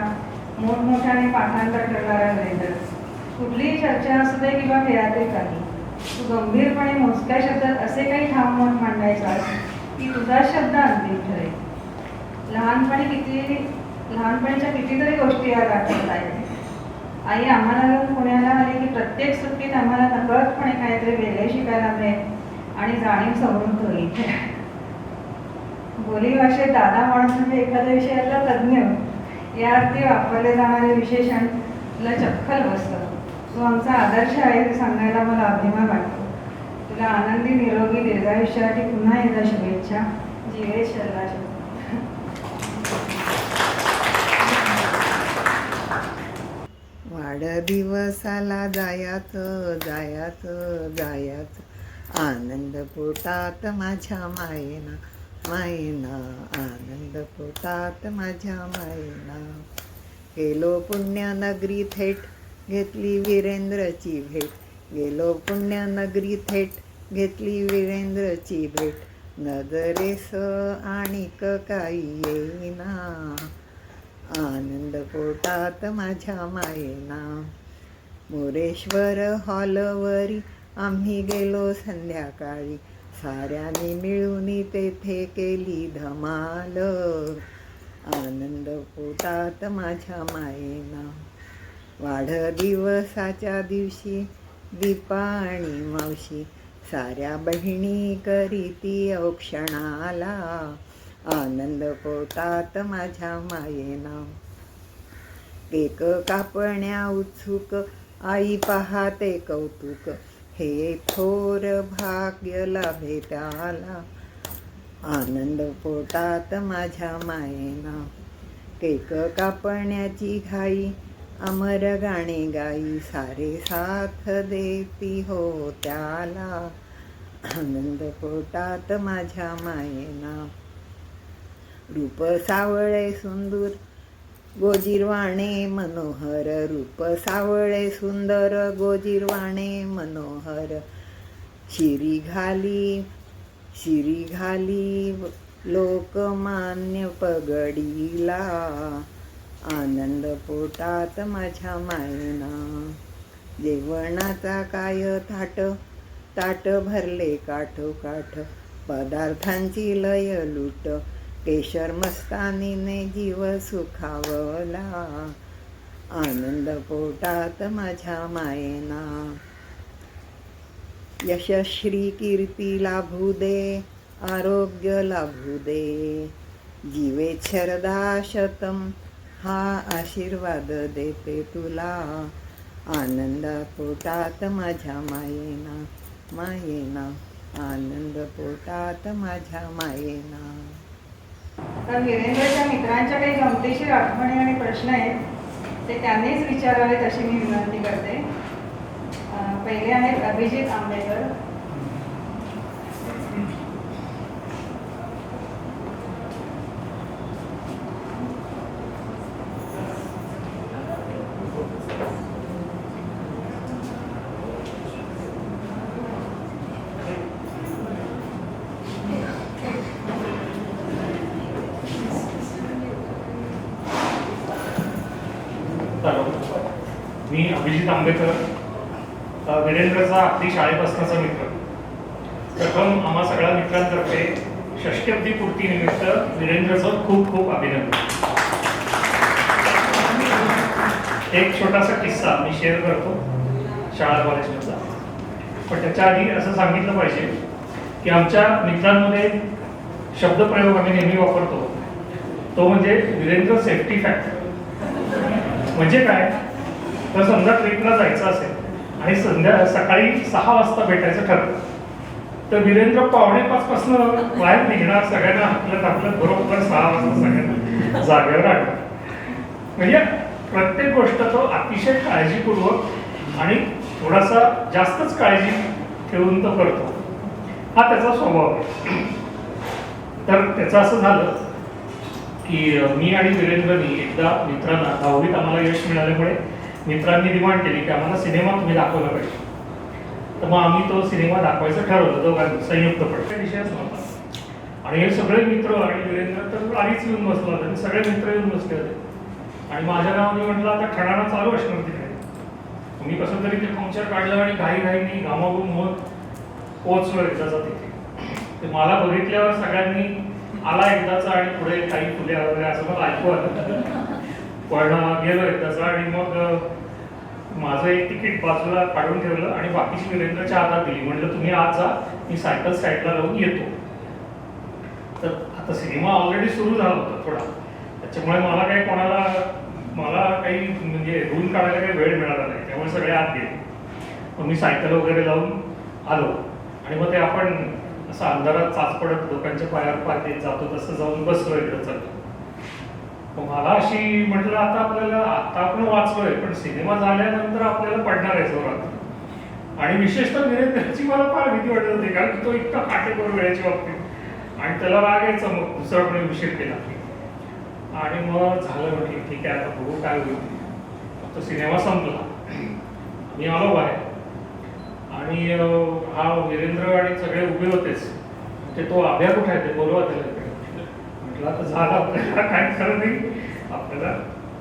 मोठमोठ्याने पाठांतर करणारा नरेंद्र. कुठलीही चर्चा असू दे किंवा खेळातील काही, तू गंभीरपणे मोजक्या शब्दात असे काही ठाम मत मांडायचास की तुझा शब्द अंतिम ठरेल. लहानपणीच्या कितीतरी गोष्टी आज आठवत आहेत. आई आम्हाला घेऊन पुण्याला आली की प्रत्येक सुट्टीत आम्हाला नकळतपणे काहीतरी वेगळे शिकायला मिळेल आणि जाणीव समोरून ठेवली. बोली भाषेत दादा माणूस म्हणजे एखाद्या विषयातला तज्ज्ञ या अर्थी वापरले जाणारे विशेषण तुला चपखल बसतं. तू आमचा आदर्श आहे हे सांगायला मला अभिमान वाटतो. तुला आनंदी निरोगी दीर्घायुष्यासाठी पुन्हा एकदा शुभेच्छा. जीवेश शर्ला. वाढदिवसाला जायाचं जायाचं जायाचं, आनंद पोटात माझ्या मायेना मायेना, आनंद पोटात माझ्या मायेना. गेलो पुण्यनगरी थेट घेतली वीरेंद्रची भेट, गेलो पुण्यनगरी थेट घेतली वीरेंद्रची भेट. नजरेस आणिक काही येईना, आनंद पोटात माझ्या मायेना. मोरेश्वर हॉलवरी आम्ही गेलो संध्याकाळी, साऱ्यांनी मिळून तेथे केली धमाल, आनंद पोटात माझ्या मायेना. वाढदिवसाच्या दिवशी दीपा आणि मावशी साऱ्या बहिणी करीती औक्षणाला, आनंद पोटात माझ्या मायेना. केक कापण्या उत्सुक आई पाहते कौतुक, हे थोर भाग्य लाभे त्याला, आनंद पोटात माझ्या मायेना. केक कापण्याची घाई अमर गाणे गाई, सारे साथ देती हो त्याला, आनंद पोटात माझ्या मायेना. रूप सावळे सुंदर गोजीरवाणे मनोहर, रूप सावळे सुंदर गोजीरवाणे मनोहर. शिरी घाली लोकमान्य पगडीला, आनंद पोटात माझ्या मायेना. जेवणाचा काय ताट भरले काठोकाठ, पदार्थांची लय लूट, केशर मस्तानीने जीव सुखावला, आनंद पोटात माझ्या मायेना. यशश्री कीर्ती लाभू दे, आरोग्य लाभू दे, जीवेच्छरदा शतम हा आशीर्वाद देते तुला, आनंद पोटात माझ्या मायेना मायेना, आनंद पोटात माझ्या मायेना. तर वीरेंद्रच्या मित्रांच्या काही गमतीशीर आठवणी आणि प्रश्न आहेत ते त्यांनीच विचारावेत अशी मी विनंती करते. पहिले आहेत अभिजित आंबेकर. मी अभिजित आंबेकर, वीरेंद्रचा अगदी शाळेपासूनचा मित्र. प्रथम आम्हा सगळ्या मित्रांतर्फे षष्ठी पूर्ती निमित्त वीरेंद्रचं खूप खूप अभिनंदन. एक छोटासा किस्सा मी शेअर करतो शाळा कॉलेजमधला. पण त्याच्या आधी असं सांगितलं पाहिजे की आमच्या मित्रांमध्ये शब्दप्रयोग आम्ही नेहमी वापरतो तो म्हणजे वीरेंद्र सेफ्टी फॅक्टर. म्हणजे काय, तर समजा ट्रिपला जायचं असेल आणि सकाळी 6 वाजता भेटायचं ठरलं तर वीरेंद्र 4:45 बाहेर निघणार, सगळ्यांना हाकलत बरोबर 6 वाजता सगळ्यांना जागेवर आणणार. म्हणजे प्रत्येक गोष्ट तो अतिशय काळजीपूर्वक आणि थोडासा जास्तच काळजी ठेवून तो करतो. हा त्याचा स्वभाव आहे. तर त्याचं असं झालं की मी आणि वीरेंद्रनी एकदा मित्रांना 10वीत आम्हाला यश मिळाल्यामुळे मित्रांनी डिमांड केली की आम्हाला सिनेमा तुम्ही दाखवला पाहिजे. तर मग आम्ही तो सिनेमा दाखवायचं ठरवलं दोघांनी संयुक्तपणे. विषयच नव्हता आणि हे सगळे मित्र आणि वीरेंद्र तर आधीच येऊन बसला होता आणि सगळे मित्र येऊन बसले होते आणि माझ्या नावाने म्हटलं आता ठराणा चालू असणार तिकडे. मी कसं तरी ते पंक्चर काढलं आणि घाईघाईनी घामाघूम होत पोहोचलो एकदाचा तिथे. ते मला बघितल्यावर सगळ्यांनी आला एकदाचा आणि पुढे काही फुले वगैरे असं मला ऐकू आलं. पण गेलो एकदाचा आणि मग माझं एक तिकीट बाजूला काढून ठेवलं आणि बाकीची वीरेंद्रच्या हातात दिली. म्हटलं तुम्ही आज जा, मी सायकल साईडला लावून येतो. तर आता सिनेमा ऑलरेडी सुरू झाला होता थोडा, त्याच्यामुळे मला काही म्हणजे रूल काढायला काही वेळ मिळाला नाही, त्यामुळे सगळे आत गेले. मग मी सायकल वगैरे लावून आलो आणि मग ते आपण असं अंधारात चाच पडत लोकांच्या पायावर पाय देत जातो तसं जाऊन बसलो इकडं चालतो. मग मला अशी म्हटलं आता आपण वाचलोय पण सिनेमा झाल्यानंतर आपल्याला पडणार आहे जोरात. आणि विशेषतः वीरेंद्रची मला फार भीती वाटत होती कारण तो इतका काटेकोर वेळेच्या बाबतीत आणि त्याला रागायचं मग दुसरा कोणी उशीर केला. आणि मग झालं म्हटलं ठीक आहे आता बघू काय होईल. तो सिनेमा संपला, मी आलो बाहेर आणि हा वीरेंद्र आणि सगळे उभे होतेच. ते तो अभ्या कुठे आहे ते बोलवा त्याला. म्हटलं आता झालं आपल्याला काय खरं नाही, आपल्याला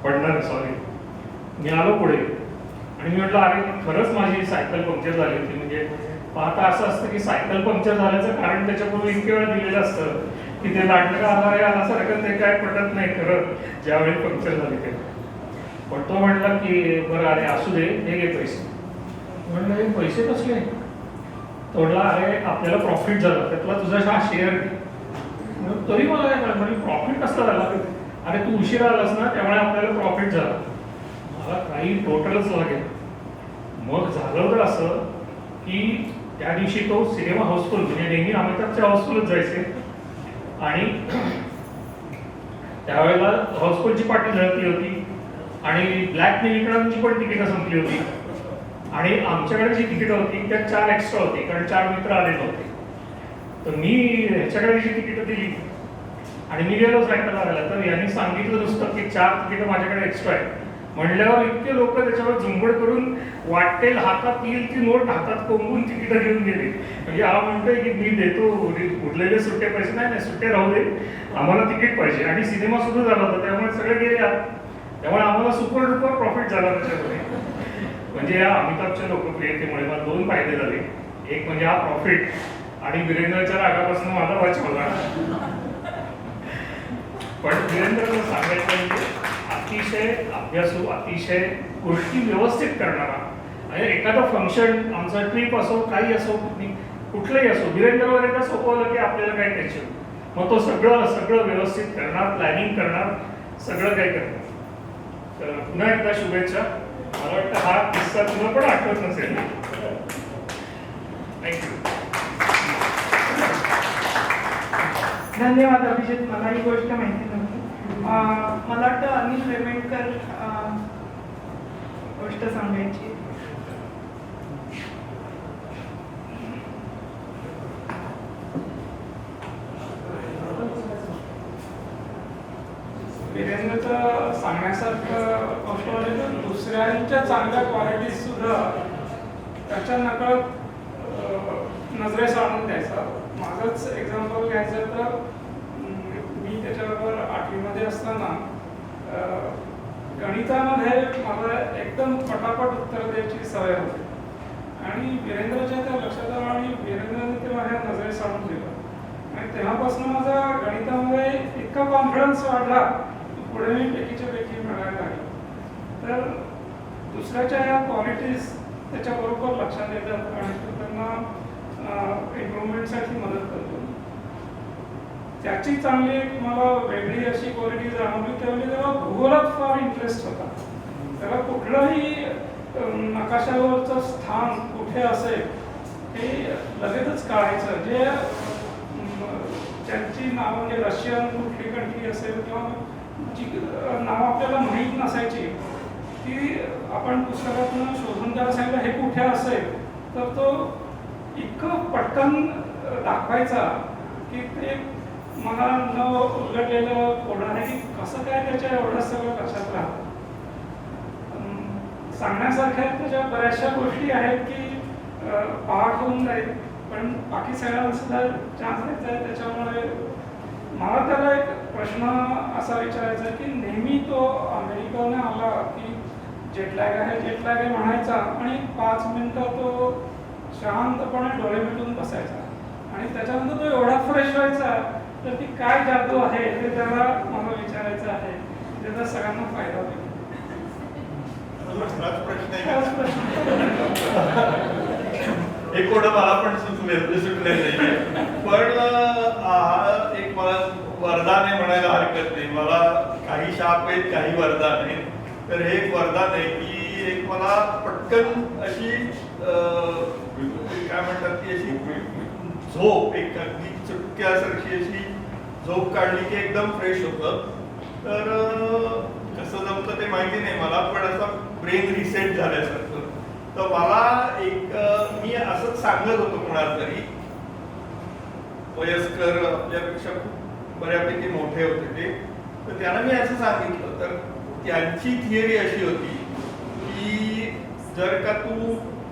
पडणार सॉरी. मी आलो पुढे आणि मी म्हटलं अरे खरंच माझी सायकल पंक्चर झाली होती. म्हणजे पाहता असं असतं की सायकल पंक्चर झाल्याचं कारण त्याच्यापूर्वी इतके वेळा दिलेलं असतं की ते नाटक आल्यासारखं ते काय पटत नाही खरं ज्यावेळी पंक्चर झाले ते. पण तो म्हटला की बरं अरे असू दे, हे घे पैसे. म्हणलं हे पैसे कसले? तो म्हटला अरे आपल्याला प्रॉफिट झालं त्यातला तुझा हा शेअर घे. तरी मला काय कळलं म्हणजे प्रॉफिट कसला झाला? अरे तू उशिरा आलास ना त्यामुळे आपल्याला प्रॉफिट झाला. मला काही टोटलच लागेल. मग झालं तर असं की त्या दिवशी तो सिनेमा हाऊसफुल म्हणजे नेहमी अमिताभच्या हाऊसफुलच जायचे आणि त्यावेळेला हाऊसफुलची पार्टी झळकली होती आणि ब्लॅक नीलकंठांची पण तिकीटं संपली होती आणि आमच्याकडे जी तिकीटं होती त्यात 4 एक्स्ट्रा होती कारण 4 मित्र आले नव्हते. तर मी ह्याच्याकडे जी तिकीटं दिली आणि मी गेलो सायकल लावायला. तर यांनी सांगितलं नुसतं की 4 तिकीटं माझ्याकडे एक्स्ट्रा आहे. म्हणल्यावर इतके लोक त्याच्यावर झुंबड करून वाटेल हातात येईल ती नोट हातात कोंबून तिकीटं घेऊन गेली. म्हणजे हा म्हणतोय की मी देतो उरलेले सुट्टे पैसे. नाही सुट्टे राहू दे, आम्हाला तिकीट पाहिजे. आणि सिनेमा सुरू झाला होता त्यामुळे सगळे गेले आत, त्यामुळे आम्हाला सुपर डुपर प्रॉफिट झाला त्याच्यामध्ये. म्हणजे या अमिताभच्या लोकप्रियतेमुळे मला 2 फायदे झाले. एक म्हणजे हा प्रॉफिट आणि वीरेंद्रच्या रागापासून माझा वाचवला. पण वीरेंद्रला सांगायचं म्हणजे अतिशय अभ्यासू, अतिशय गोष्टी व्यवस्थित करणारा. आणि एखादं फंक्शन आमचं ट्रिप असो काही असो कुठलंही असो वीरेंद्रवर एकदा सोपवलं की आपल्याला काय टेन्शन. मग तो सगळं व्यवस्थित करणार, प्लॅनिंग करणार, सगळं काही करणार. तर पुन्हा एकदा शुभेच्छा. मला वाटतं हा किस्सा तुला पण आठवत नसेल. थँक्यू. धन्यवाद अभिजित, मला ही गोष्ट माहिती नव्हती. मला वाटतं अनिल रेमेंडकर गोष्ट सांगायची. वीरेंद्रचं सांगण्यासारखं गोष्ट म्हणजे तर दुसऱ्यांच्या चांगल्या क्वालिटीज सुद्धा त्याच्या नकळत नजरेस आणून द्यायचा. माझंच एक्झाम्पल घ्यायचं तर मी त्याच्याबरोबर 8वीमध्ये असताना गणितामध्ये मला एकदम पटापट उत्तर द्यायची सवय होती आणि वीरेंद्रच्या त्या लक्षात आलं आणि वीरेंद्रने ते माझ्या नजरेस आणून दिलं आणि तेव्हापासून माझा गणितामध्ये इतका कॉन्फिडन्स वाढला की पुढे मी पैकीच्या पैकी मिळायला लागलो. तर दुसऱ्याच्या या क्वालिटीज त्याच्याबरोबर लक्षात येतात आणि त्यांना इम्प्रूव्हमेंटसाठी मदत करतो. त्याची चांगली मला वेगळी अशी क्वालिटी जाणवली तेव्हा भूगोलात फार इंटरेस्ट होता. त्याला कुठलंही नकाशावरचं स्थान कुठे असेल हे लगेचच कळायचं. जे ज्यांची नावं म्हणजे रशियन कुठली कंट्री असेल किंवा जी नावं आपल्याला माहीत नसायची ती आपण पुस्तकातून शोधून त्याला सांगितलं हे कुठे असेल तर तो इतकं पटकन दाखवायचा की ते मला न उलगडलेलं कोडणार आहे की कसं काय त्याच्या एवढं सगळं लक्षात राहतं. सांगण्यासारख्या त्याच्या बऱ्याचशा गोष्टी आहेत की पाठ होऊन जाईल, पण बाकी सगळ्यांना सुद्धा चान्स द्यायचा आहे. त्याच्यामुळे मला त्याला एक प्रश्न असा विचारायचा आहे की नेहमी तो अमेरिकेने आला की जेटलॅग आहे म्हणायचा आणि 5 मिनिटं तो शांतपणे डोळे मिटून बसायचा आणि त्याच्यानंतर तो एवढा फ्रेश व्हायचा. तर ती काय जादू आहे हे त्याला मला विचारायचं आहे, त्याचा सगळ्यांना फायदा होईल. एक कोणं मला पण सुटले नाही, पण एक मला वरदान आहे म्हणायला हरकत नाही. मला काही शाप आहेत, काही वरदान आहेत. तर हे एक वरदान आहे की एक मला पटकन अशी काय म्हणतात ती अशी झोप, एक अगदी चुटक्यासारखी अशी झोप काढली की एकदम फ्रेश होतं. तर कसं जमतं ते माहिती नाही मला, पण असा ब्रेन रिसेट झाल्यासारखं. तर मला एक मी असंच सांगत होतो कोणाला तरी, वयस्कर आपल्यापेक्षा खूप बऱ्यापैकी मोठे होते ते, तर त्यांना मी असं सांगितलं. तर त्यांची थिअरी अशी होती की जर का तू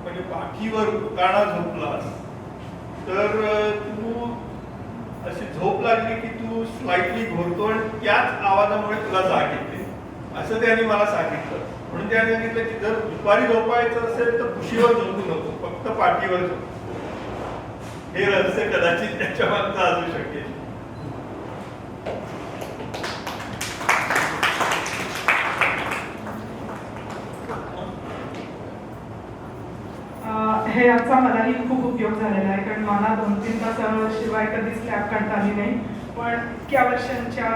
म्हणजे पाठीवर उताणा झोपलास तर तू अशी झोप लागली की तू स्लाइटली घोरतो आणि त्याच आवाजामुळे तुला जाग येते, असं त्यांनी मला सांगितलं. म्हणून त्यांनी सांगितलं की जर दुपारी झोपायचं असेल तर कुशीवर झोपू नको, फक्त पाठीवर झोप. हे रहस्य कदाचित त्याच्या मागचं असू शकेल. हे याचा मलाही खूप उपयोग झालेला आहे, कारण मला 2-3 तासाशिवाय कधीच लॅब काढता आली नाही. पण इतक्या वर्षांच्या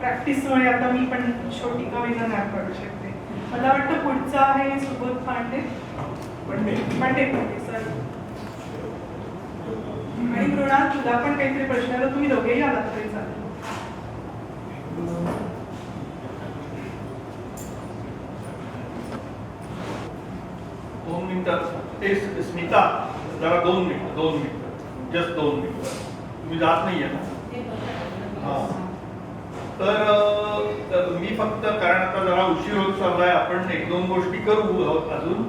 प्रॅक्टिसमुळे आता मी पण छोटी कविता लॅब काढू शकते. मला वाटतं पुढचं आहे सुबोध पांडे सर. आणि मृणाल, तुला पण काहीतरी प्रश्न आहे तर तुम्ही दोघेही आलात तरी चालेल. 2 मिनिटात स्मिता, जरा 2 मिनिटं, जस्ट 2 मिनिटं. तुम्ही जात नाहीये ना? हां. तर मी फक्त, कारण आता जरा उशीर होत चाललाय, आपण 1-2 गोष्टी करू अजून,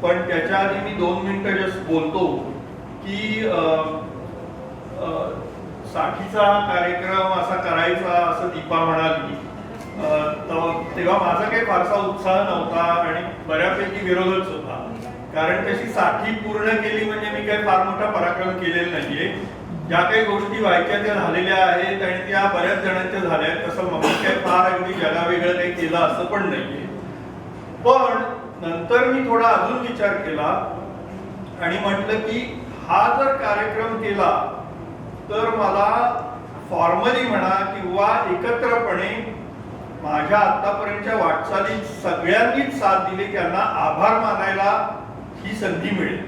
पण त्याच्या आधी मी 2 मिनिटं जस्ट बोलतो की साठीचा कार्यक्रम असा करायचा असं दीपा म्हणाली. तेव्हा माझा काही फारसा उत्साह नव्हता आणि बऱ्यापैकी विरोधच होता, कारण तशी साठी पूर्ण केली म्हणजे मी काही फार मोठा पराक्रम केलेला नाहीये. ज्या काही गोष्टी व्हायच्या त्या झालेल्या आहेत आणि त्या बऱ्याच जणांच्या झाल्या आहेत. तसं मग काही फार अगदी जगावेगळं काही केलं असं पण नाहीये. पण नंतर मी थोडा अजून विचार केला आणि म्हटलं की हा जर कार्यक्रम केला तर मला फॉर्मली म्हणा किंवा एकत्रपणे माझ्या आतापर्यंतच्या वाटचालीत सगळ्यांनीच साथ दिली, त्यांना आभार मानायला ही संधी मिळेल.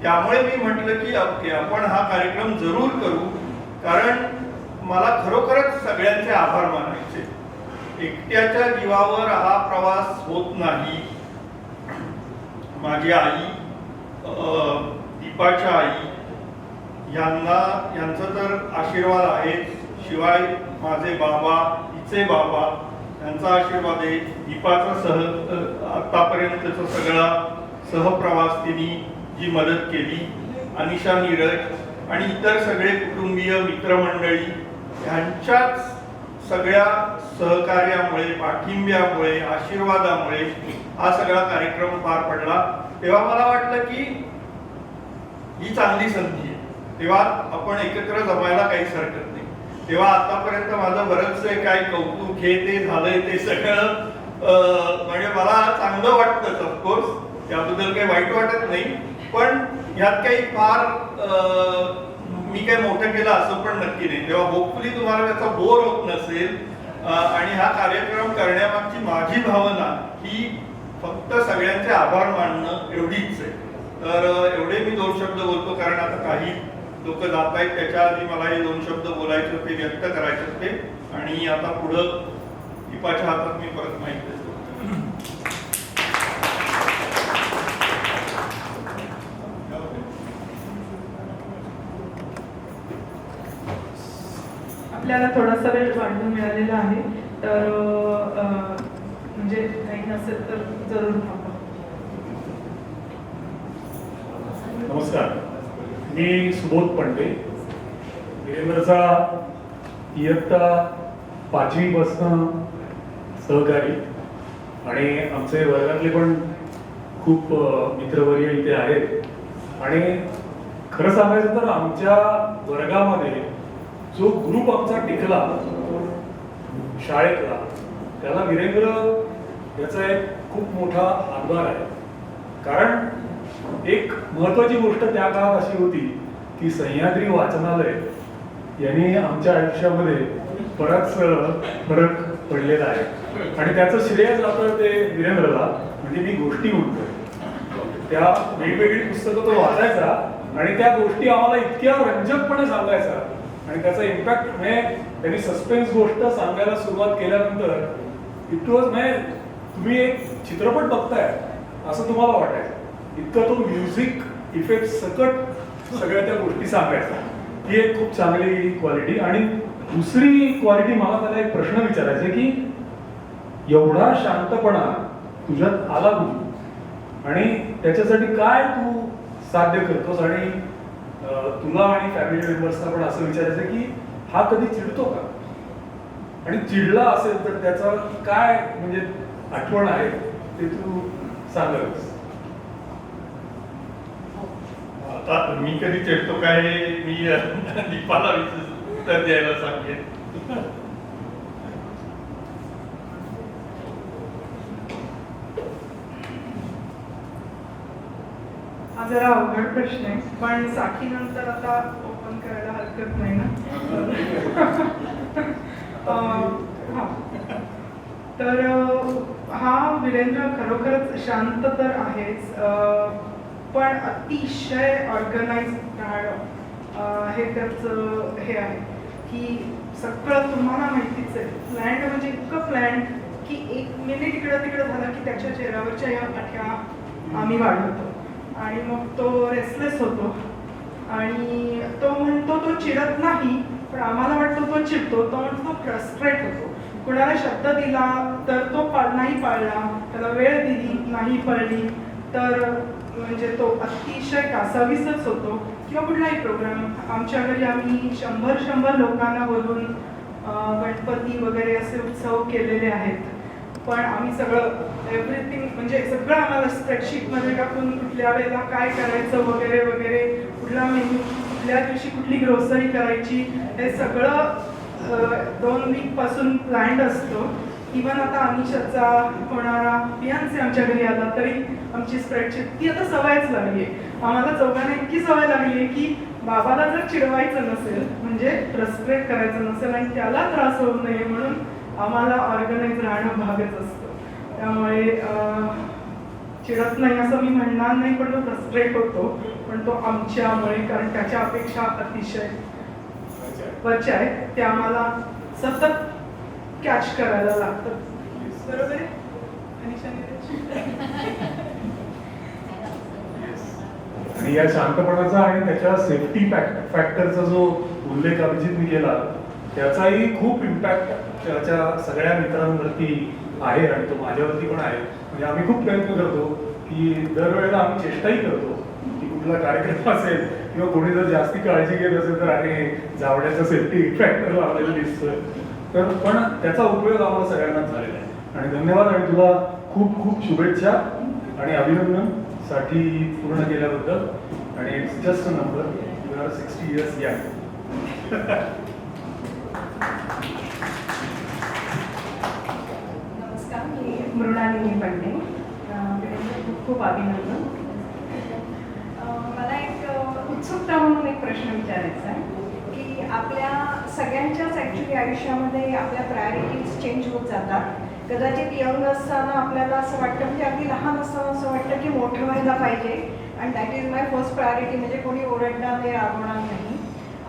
त्यामुळे मी म्हटलं की आपण हा कार्यक्रम जरूर करू, कारण मला खरोखरच सगळ्यांचे आभार मानायचे. एकट्याच्या जीवावर हा प्रवास होत नाही. माझी आई, दीपाच्या आई यांचा तर आशीर्वाद आहे, शिवाय माझे बाबा, हिचे बाबा यांचा आशीर्वाद आहे. दीपाचा आतापर्यंतचा सगळा सहप्रवास तिने जी मदत केली, अनिशा नीरज आणि इतर सगळे कुटुंबीय मित्रमंडळी यांच्याच सगळ्या सहकार्यामुळे, पाठिंब्यामुळे, आशीर्वादामुळे हा सगळा कार्यक्रम पार पडला. तेव्हा मला वाटलं की ही चांगली संधी आहे, तेव्हा आपण एकत्र जमायला काहीच हरकत नाही. तेव्हा आतापर्यंत माझं बरंचसं काय कौतुक हे ते झालंय ते सगळं म्हणजे मला चांगलं वाटतंच, ऑफकोर्स त्याबद्दल काही वाईट वाटत नाही. पण ह्यात काही फार मी काही मोठं केलं असं पण नक्की नाही. तेव्हा होपफुली तुम्हाला त्याचा बोर होत नसेल. आणि हा कार्यक्रम करण्यामागची माझी भावना ही फक्त सगळ्यांचे आभार मानणं एवढीच आहे. तर एवढे मी 2 शब्द बोलतो, कारण आता काही लोक जात आहेत. त्याच्या आधी मला हे 2 शब्द बोलायचे होते, व्यक्त करायचे होते. आणि आता पुढं दीपाच्या हातात मी परत माहिती देतो. आपल्याला थोडासा वेळ वाढवून मिळालेला आहे, तर म्हणजे काही नसेल तर जरूर थांबा. नमस्कार, मी सुबोध पंडे, वीरेंद्रचा इयत्ता 5वी पासून सहकारी आणि आमचे वर्गातले पण खूप मित्रवर्य इथे आहेत. आणि खरं सांगायचं तर आमच्या वर्गामध्ये जो ग्रुप आमचा टिकला शाळेतला, त्याला वीरेंद्र याचा एक खूप मोठा हातभार आहे. कारण एक महत्वाची गोष्ट त्या काळात अशी होती की सह्याद्री वाचनालय यांनी आमच्या आयुष्यामध्ये बराच फरक पडलेला आहे आणि त्याचं श्रेय जातं ते वीरेंद्रला. म्हणजे मी गोष्टी म्हणतोय, त्या वेगवेगळी पुस्तकं तो वाचायचा आणि त्या गोष्टी आम्हाला इतक्या रंजकपणे सांगायचा आणि त्याचा इम्पॅक्ट म्हणजे त्यांनी सस्पेन्स गोष्ट सांगायला सुरुवात केल्यानंतर इट वॉज म्हणजे तुम्ही एक चित्रपट बघताय असं तुम्हाला वाटायचं. इतकं तो म्युझिक इफेक्ट सकट सगळ्या त्या गोष्टी सांगायचा. ही एक खूप चांगली क्वालिटी. आणि दुसरी क्वालिटी, मला त्याला एक प्रश्न विचारायचा आहे की एवढा शांतपणा तुझ्यात आला कुठून आणि त्याच्यासाठी काय तू साध्य करतोस? आणि तुला आणि फॅमिली मेंबर्सला पण असं विचारायचं की हा कधी चिडतो का, आणि चिडला असेल तर त्याचा काय म्हणजे आठवण आहे ते तू सांगायस. आता मी कधी चिडतो काय मी दीपाला उत्तर द्यायला सांगेन. हा जरा अवघड प्रश्न आहे, पण साखीनंतर आता ओपन करायला हरकत नाही ना. हा, तर हा वीरेंद्र खरोखरच शांत तर आहेच, पण अतिशय ऑर्गनाइज राहणं हे त्याचं हे आहे की सगळं तुम्हाला माहितीच आहे. प्लॅन्ड म्हणजे इतकं प्लॅन्ड की एक मिनिट इकडं तिकडं झालं की त्याच्या चेहऱ्यावरच्या या आठ्या आम्ही वाढवतो आणि मग तो रेस्टलेस होतो आणि तो म्हणतो तो चिडत नाही, पण आम्हाला वाटतो तो चिडतो. तो म्हणतो तो फ्रस्ट्रेट होतो. कुणाला शब्द दिला तर तो नाही पाळला, त्याला वेळ दिली नाही पाळली तर म्हणजे तो अतिशय कासावीसच होतो. किंवा कुठलाही प्रोग्राम आमच्या घरी आम्ही 100 लोकांना बोलून गणपती वगैरे असे उत्सव केलेले आहेत, पण आम्ही सगळं एव्हरीथिंग म्हणजे सगळं आम्हाला स्प्रेडशीटमध्ये टाकून कुठल्या वेळेला काय करायचं वगैरे वगैरे, कुठला मेन्यू, कुठल्या दिवशी कुठली ग्रोसरी करायची, हे सगळं 2 वीकपासून प्लॅन्ड असतं. इवन आता अनिशाचा होणारा फियांसे आमच्या घरी आला तरी आमची स्प्रेडशीट ती आता सवयच लागली आहे. आम्हाला चौघांना इतकी सवय लागली आहे की बाबाला जर चिडवायचं नसेल म्हणजे फ्रस्ट्रेट करायचं नसेल आणि त्याला त्रास होऊ नये म्हणून आम्हाला ऑर्गनाइज राहणं भागच असतं. त्यामुळे चिडत नाही असं मी म्हणणार नाही, पण तो फ्रस्ट्रेट होतो, पण तो आमच्यामुळे, कारण त्याच्या अपेक्षा अतिशय वरच्या आहेत, ते आम्हाला सतत कॅच करायला लागतं. बरोबर आहे आणि या शांतपणाचा आणि त्याच्या सेफ्टी फॅक्टरचा जो उल्लेख अभिजितने केला त्याचाही खूप इम्पॅक्ट त्याच्या सगळ्या मित्रांवरती आहे आणि तो माझ्यावरती पण आहे. म्हणजे आम्ही खूप प्रयत्न करतो की दरवेळेला आम्ही चेष्टाही करतो की कुठला कार्यक्रम असेल किंवा कोणी जर जास्ती काळजी घेत असेल तर अरे जावड्याचा सेफ्टी फॅक्टर लावलेला दिसतोय. तर पण त्याचा उपयोग आम्हाला सगळ्यांनाच झालेला आहे. आणि धन्यवाद आणि तुला खूप खूप शुभेच्छा आणि अभिनंदन साठी पूर्ण केल्याबद्दल. आणि it's just a number, you are 60 years young. नमस्कार, मी मृणालिनी पंडे. खूप खूप अभिनंदन. मला एक उत्सुकता म्हणून एक प्रश्न विचारायचा आहे की आपल्या सगळ्यांच्याच ॲक्च्युली आयुष्यामध्ये आपल्या प्रायोरिटीज चेंज होत जातात. कदाचित यंग असताना आपल्याला असं वाटतं, म्हणजे अगदी लहान असताना असं वाटतं की मोठं व्हायला पाहिजे आणि that is my first priority, म्हणजे कोणी ओरडणार नाही, रागवणार नाही.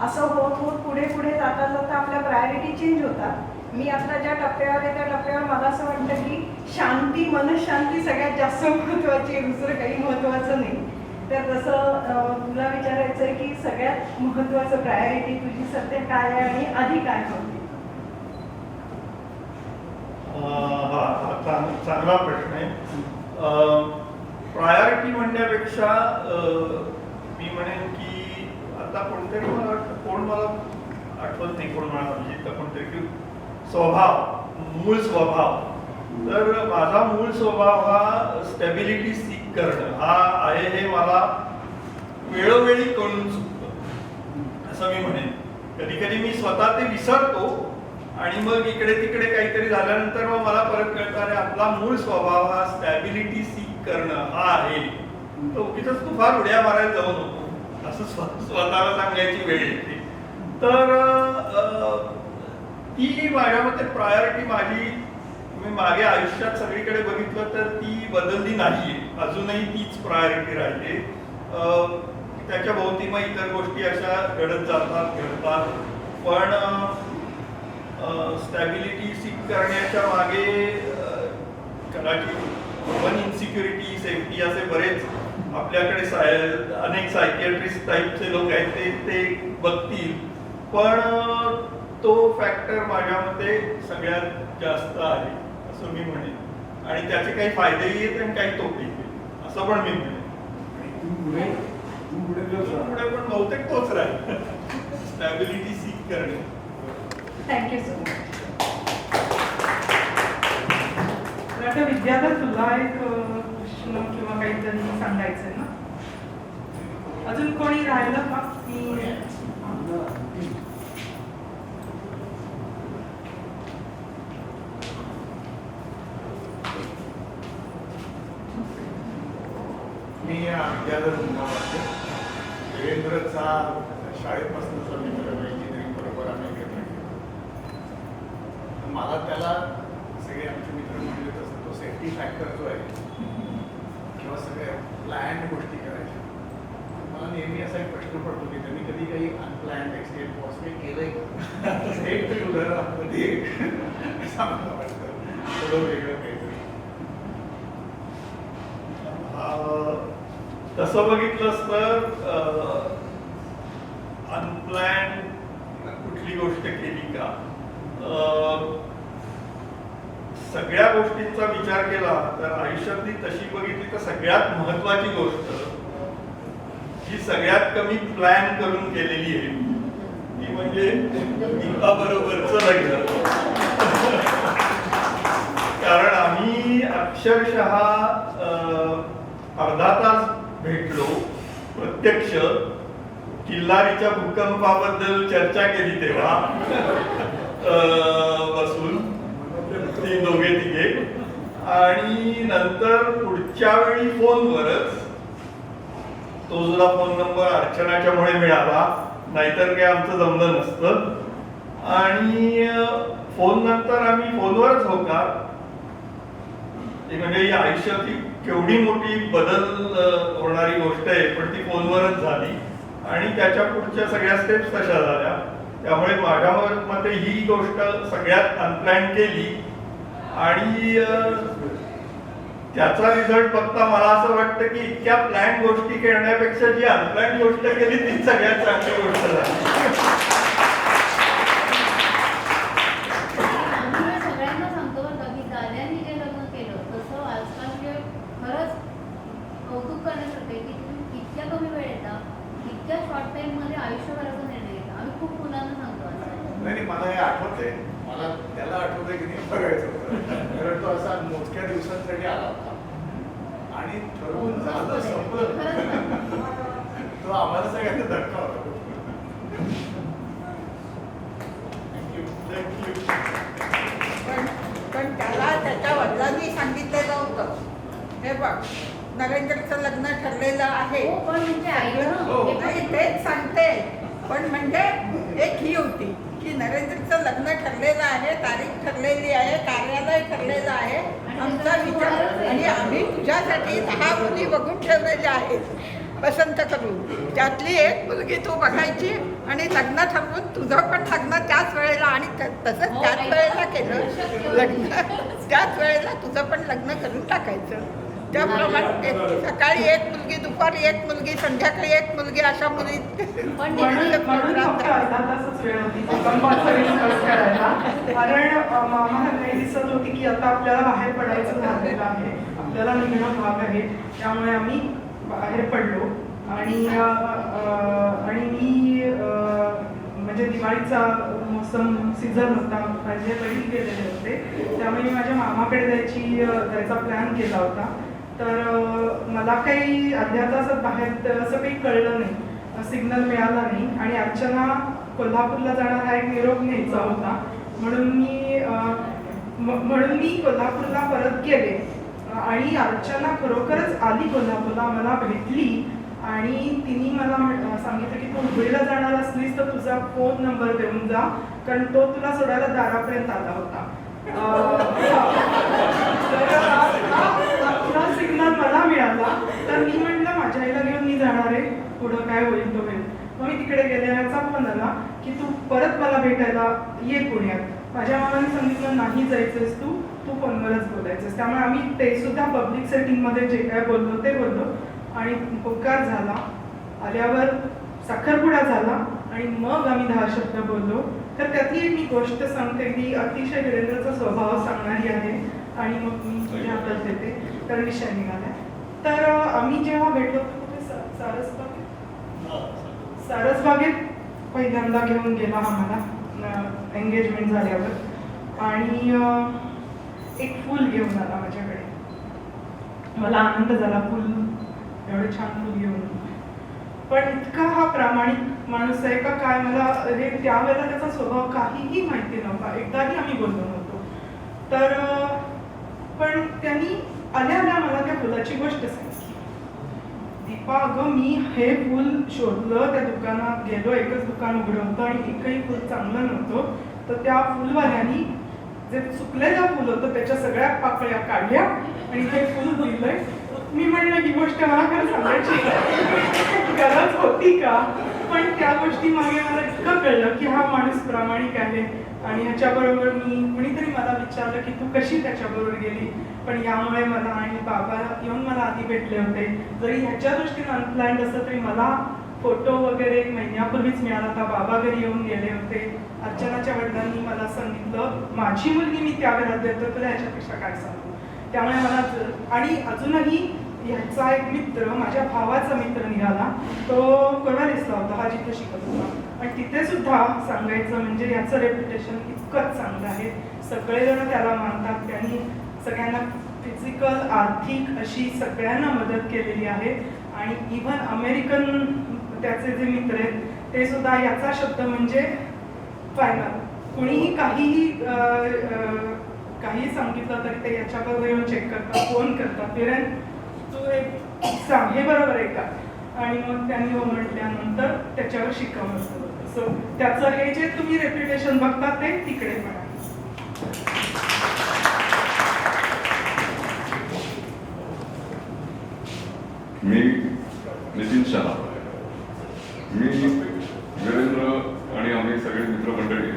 असं होत होत पुढे पुढे जाता जाता आपल्या प्रायोरिटी चेंज होतात. मी आता ज्या टप्प्यावर आहे त्या टप्प्यावर मला असं वाटतं की शांती, मनशांती सगळ्यात जास्त महत्त्वाची आहे, दुसरं काही महत्त्वाचं नाही. तर तसं तुला विचारायचं आहे की सगळ्यात महत्त्वाचं प्रायोरिटी तुझी सध्या काय आहे आणि आधी काय होती? हा चांगला प्रश्न आहे. प्रायोरिटी म्हणण्यापेक्षा मी म्हणेन की आता कोणतरी मला वाटतं, कोण मला आठवत नाही कोण म्हणाला, म्हणजे तर कोणतरी की मूळ स्वभाव. तर माझा मूळ स्वभाव हा स्टॅबिलिटी सीक करणं हा आहे, हे मला वेळोवेळी कळून चुकतं असं मी म्हणेन. कधी कधी मी स्वतः ते विसरतो आणि मग इकडे तिकडे काहीतरी झाल्यानंतर मग मला परत कळतं, अरे आपला मूळ स्वभाव हा स्टॅबिलिटी सीक करणं हा आहे. तर उगीचच तू फार उड्या मारायला जाऊ नको असं स्वतःला सांगायची वेळ येते. तर ती माझ्या मते प्रायोरिटी माझी, मी मागे आयुष्यात सगळीकडे बघितलं तर ती बदलली नाहीये, अजूनही तीच प्रायोरिटी राहिली. त्याच्या भोवती मग इतर गोष्टी अशा घडत जातात घडतात, पण स्टॅबिलिटी सीक करण्याच्या मागे कदाचित वन इन्सिक्युरिटी, सेफ्टी असे बरेच आपल्याकडे अनेक सायकियाट्रिस्ट टाईपचे लोक आहेत ते बघतील, पण तो फॅक्टर माझ्या मते सगळ्यात जास्त आहे असं मी म्हणेन. आणि त्याचे काही फायदेही आहेत आणि काही तोटेही आहेत असं पण मी म्हणेन. पुढे पण बहुतेक तोच राहील, स्टॅबिलिटी सीक करणे. Thank you so much. आता विद्यार्थी तुला एक प्रश्न किंवा काहीतरी सांगायचं ना, अजून कोणी राहिलं का? मी विद्याधर मुंगावाचे देवेंद्रचा शाळेपासूनचा मित्र, इंजिनिअरिंग बरोबर आम्ही घेतला. मला त्याला सगळे आमचे मित्र म्हणजे तसं तो सेफ्टी फॅक्टर जो आहे किंवा सगळ्या प्लॅन गोष्टी करायच्या, मला नेहमी असा एक प्रश्न पडतो की त्यांनी कधी काही अनप्लॅन्ड एक्सटेंट पॉसिबल केलंय का? एक तरी उदाहरणामध्ये सांगायला वाटतं थोडं वेगळं काहीतरी. तसं बघितलंस तर अनप्लॅन कुठली गोष्ट केली का, सगळ्या गोष्टींचा विचार केला तर आयुष्यातली तशी बघितली तर सगळ्यात महत्वाची गोष्ट जी सगळ्यात कमी प्लॅन करून केलेली आहे ती म्हणजे दीपाबरोबरचं लग्न. कारण आम्ही अक्षरशः अर्धा तास भेटलो प्रत्यक्ष, किल्लारीच्या भूकंपाबद्दल चर्चा केली तेव्हा बसून ती दोघे तिघे, आणि नंतर पुढच्या वेळी फोनवरच, तो जुना फोन नंबर अर्चनाच्यामुळे मिळाला, नाहीतर काय आमचं जमलं नसतं. आणि फोन नंतर आम्ही फोनवरच होकार, म्हणजे ही आयुष्यातली केवढी मोठी बदल होणारी गोष्ट आहे, पण ती फोनवरच झाली आणि त्याच्या पुढच्या सगळ्या स्टेप्स तशा झाल्या. त्यामुळे माझ्या मते ही गोष्ट सगळ्यात अनप्लॅन केली आणि त्याचा रिझल्ट बघता मला असं वाटतं की इतक्या प्लॅन गोष्टी करण्यापेक्षा जी अनप्लॅन गोष्ट केली ती सगळ्यात चांगली गोष्ट झाली. नाही, मला हे आठवतंय, मला त्याला आठवतंय की नाही बघायचं होतं, कारण तो असा मोजक्या दिवसांसाठी आला होता आणि ठरवून झालं संपलं. तो आम्हाला सगळ्यांना धक्का होता. पण त्याला त्याच्या वडिलांनी सांगितलेलं होतं, हे बघ नरेंद्रचं लग्न ठरलेलं आहे. नाही तेच सांगते, पण म्हणजे एक ही होती की नरेंद्रचं लग्न ठरलेलं आहे, तारीख ठरलेली आहे, कार्यालय ठरलेलं आहे, आमचा विचार, आणि आम्ही तुझ्यासाठी 10 मुली बघून ठेवलेल्या आहेत पसंत करून, त्यातली एक मुलगी तू बघायची आणि लग्न ठरवून तुझं पण लग्न त्याच वेळेला, आणि तसंच त्याच वेळेला केलं लग्न, त्याच वेळेला तुझं पण लग्न करून टाकायचं. त्याप्रमाणे सकाळी एक मुलगी, दुपारी एक मुलगी, संध्याकाळी एक मुलगी, अशा मुली. कारण आम्हाला काही दिसत होती की आता आपल्याला बाहेर पडायचं झालेलं आहे, आपल्याला निघणं भाग आहे, त्यामुळे आम्ही बाहेर पडलो. आणि मी म्हणजे दिवाळीचा मोसम सीझन होता, माझे वडील गेलेले होते, त्यामुळे मी माझ्या मामाकडे जायचा प्लॅन केला होता. तर मला काही अर्ध्या तासात बाहेर असं काही कळलं नाही, सिग्नल मिळाला नाही. आणि अर्चना कोल्हापूरला जाणार हा एक निरोप न्यायचा होता, म्हणून मी कोल्हापूरला परत गेले. आणि अर्चना खरोखरच आली कोल्हापूरला, मला भेटली आणि तिने मला सांगितलं की तू हुबळीला जाणार असलीस तर तुझा फोन नंबर देऊन जा, कारण तो तुला सोडायला दारापर्यंत आला होता. तर सिग्नल मला मिळाला, तर मी म्हटलं माझ्या आईला घेऊन मी जाणार आहे, पुढं काय होईल तो होईल. मग मी तिकडे गेले, याचा फोन आला की तू परत मला भेटायला ये पुण्यात. माझ्या मामाने सांगितलं नाही जायचंस तू फोनवरच बोलायचंस. त्यामुळे आम्ही ते सुद्धा पब्लिक सेटिंगमध्ये जे काय बोललो ते बोललो आणि पोकार झाला. आल्यावर साखरपुडा झाला आणि मग आम्ही 10 शब्द बोललो. तर त्यातली एक मी गोष्ट सांगते, की अतिशय वीरेंद्रचा स्वभाव सांगणारी आहे आणि मग मी तुझ्या हातात देते, तर विषय निघाला. तर आम्ही जेव्हा भेटलो होतो कुठे सारसबागेत पहिल्यांदा घेऊन गेला हा मला एंगेजमेंट झाल्यावर, आणि एक फूल घेऊन आला माझ्याकडे. मला आनंद झाला, फूल एवढं छान फूल घेऊन. पण इतका हा प्रामाणिक माणूस आहे का काय, मला हे त्यावेळेला त्याचा स्वभाव काहीही माहिती नव्हता, एकदाही आम्ही बोललो नव्हतो. तर पण त्यांनी आल्या मला त्या फुलाची गोष्ट सांगितली. दीपा अगं मी हे फूल शोधलं, त्या दुकानात गेलो, एकच दुकान उघडं होतं आणि एकही फूल चांगलं नव्हतं. तर त्या फुलवाल्यानी जे सुकलेलं फुल होतं त्याच्या सगळ्या पाकळ्या काढल्या आणि ते फुल दिलंय. मी म्हणलं ही गोष्ट मला खरं सांगायची गरज होती का, पण त्या गोष्टी मागे मला इतकं कळलं की हा माणूस प्रामाणिक आहे. आणि ह्याच्याबरोबर कुणीतरी मला विचारलं की तू कशी त्याच्याबरोबर गेली, पण यामुळे मला आणि बाबा येऊन मला आधी भेटले होते. जरी ह्याच्या दृष्टीने अनप्लॅन्ड असं तरी मला फोटो वगैरे 1 महिन्यापूर्वीच मिळाला होता. बाबा घरी येऊन गेले होते. अर्चनाच्या वडिलांनी मला सांगितलं माझी मुलगी मी त्या घरात देतो, तुला ह्याच्यापेक्षा काय सांगू. त्यामुळे मला आणि अजूनही ह्याचा एक मित्र, माझ्या भावाचा मित्र निघाला, तो कोणालीसला होता, हा जिथे शिकत होता. आणि तिथे सुद्धा सांगायचं म्हणजे याचं रेप्युटेशन इतकंच चांगलं आहे. सगळेजण त्याला मानतात. त्यांनी सगळ्यांना फिजिकल आर्थिक अशी सगळ्यांना मदत केलेली आहे. आणि इव्हन अमेरिकन त्याचे जे मित्र आहेत ते सुद्धा याचा शब्द म्हणजे फायनल. कुणीही काही सांगितलं तरी ते याच्याबरोबर येऊन चेक करतात, फोन करतात, फिरेन तू एक सांग हे बरोबर आहे का. आणि मग त्यांनी हो म्हटल्यानंतर त्याच्यावर शिक्कामोर्तब होतं. सो त्याचं हे जे तुम्ही रेप्युटेशन बघता ते तिकडे पण आहे. मी नितीन शहा. मी वीरेंद्र आणि आम्ही सगळे मित्रमंडळी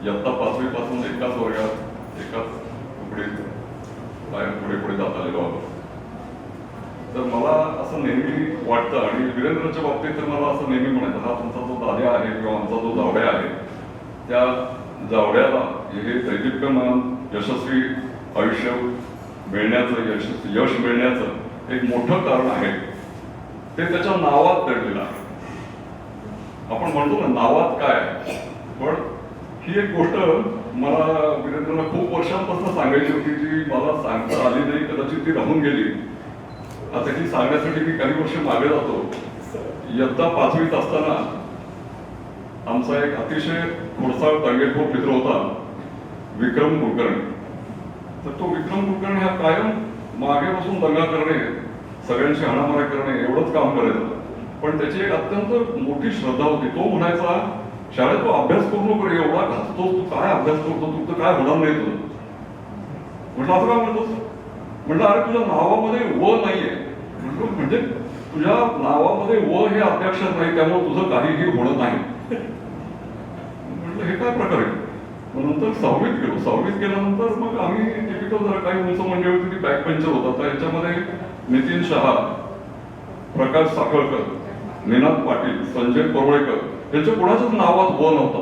इयत्ता 5वी पासून एकाच वर्गात एकाच तुकडीत पुढे जात आलेलो आहोत. तर मला असं नेहमी वाटतं आणि वीरेंद्रच्या बाबतीत तर मला असं नेहमी म्हणायचं हा तुमचा जो दाद्या आहे किंवा आमचा जो जावड्या आहे त्या जावड्याला हे दैदिप्यमान यशस्वी आयुष्य मिळण्याचं यश मिळण्याचं एक मोठं कारण आहे ते त्याच्या नावात दडलेलं आहे. आपण म्हणतो ना नावात काय, पण ही एक गोष्ट मला वीरेंद्रला खूप वर्षांपासून सांगायची होती जी मला सांगता आली नाही, कदाचित ती राहून गेली. आता ही सांगण्यासाठी मी काही वर्ष मागे जातो. इयत्ता 5वीत असताना आमचा एक अतिशय खोडसाळ तंगेखोर मित्र होता विक्रम कुलकर्णी. तर तो विक्रम कुलकर्णी हा कायम मागे बसून दंगा करणे, सगळ्यांशी हाणामाऱ्या करणे एवढंच काम करायचं. पण त्याची एक अत्यंत मोठी श्रद्धा होती. तो म्हणायचा शाळेत तू अभ्यास करू नको रे, एवढा घासतोस तू, काय अभ्यास करतो तू, तर काय होणार नाही तुझं. म्हटलं असं काय म्हणतोस. म्हटलं अरे तुझ्या नावामध्ये व नाहीये. म्हटलं म्हणजे तुझ्या नावामध्ये व हे अध्यक्षर नाही, त्यामुळे तुझं काहीही होणं नाही. म्हटलं हे काय प्रकार आहे. मग नंतर 6वीत गेलो. 6वीत गेल्यानंतर मग आम्ही टिपिकल जरा काही उंच मंडळी होती ती बॅक बेंचर होता. तर याच्यामध्ये नितीन शहा, प्रकाश साखळकर, निनाद पाटील, संजय परोळेकर यांच्या कोणाच्याच नावात व नव्हता.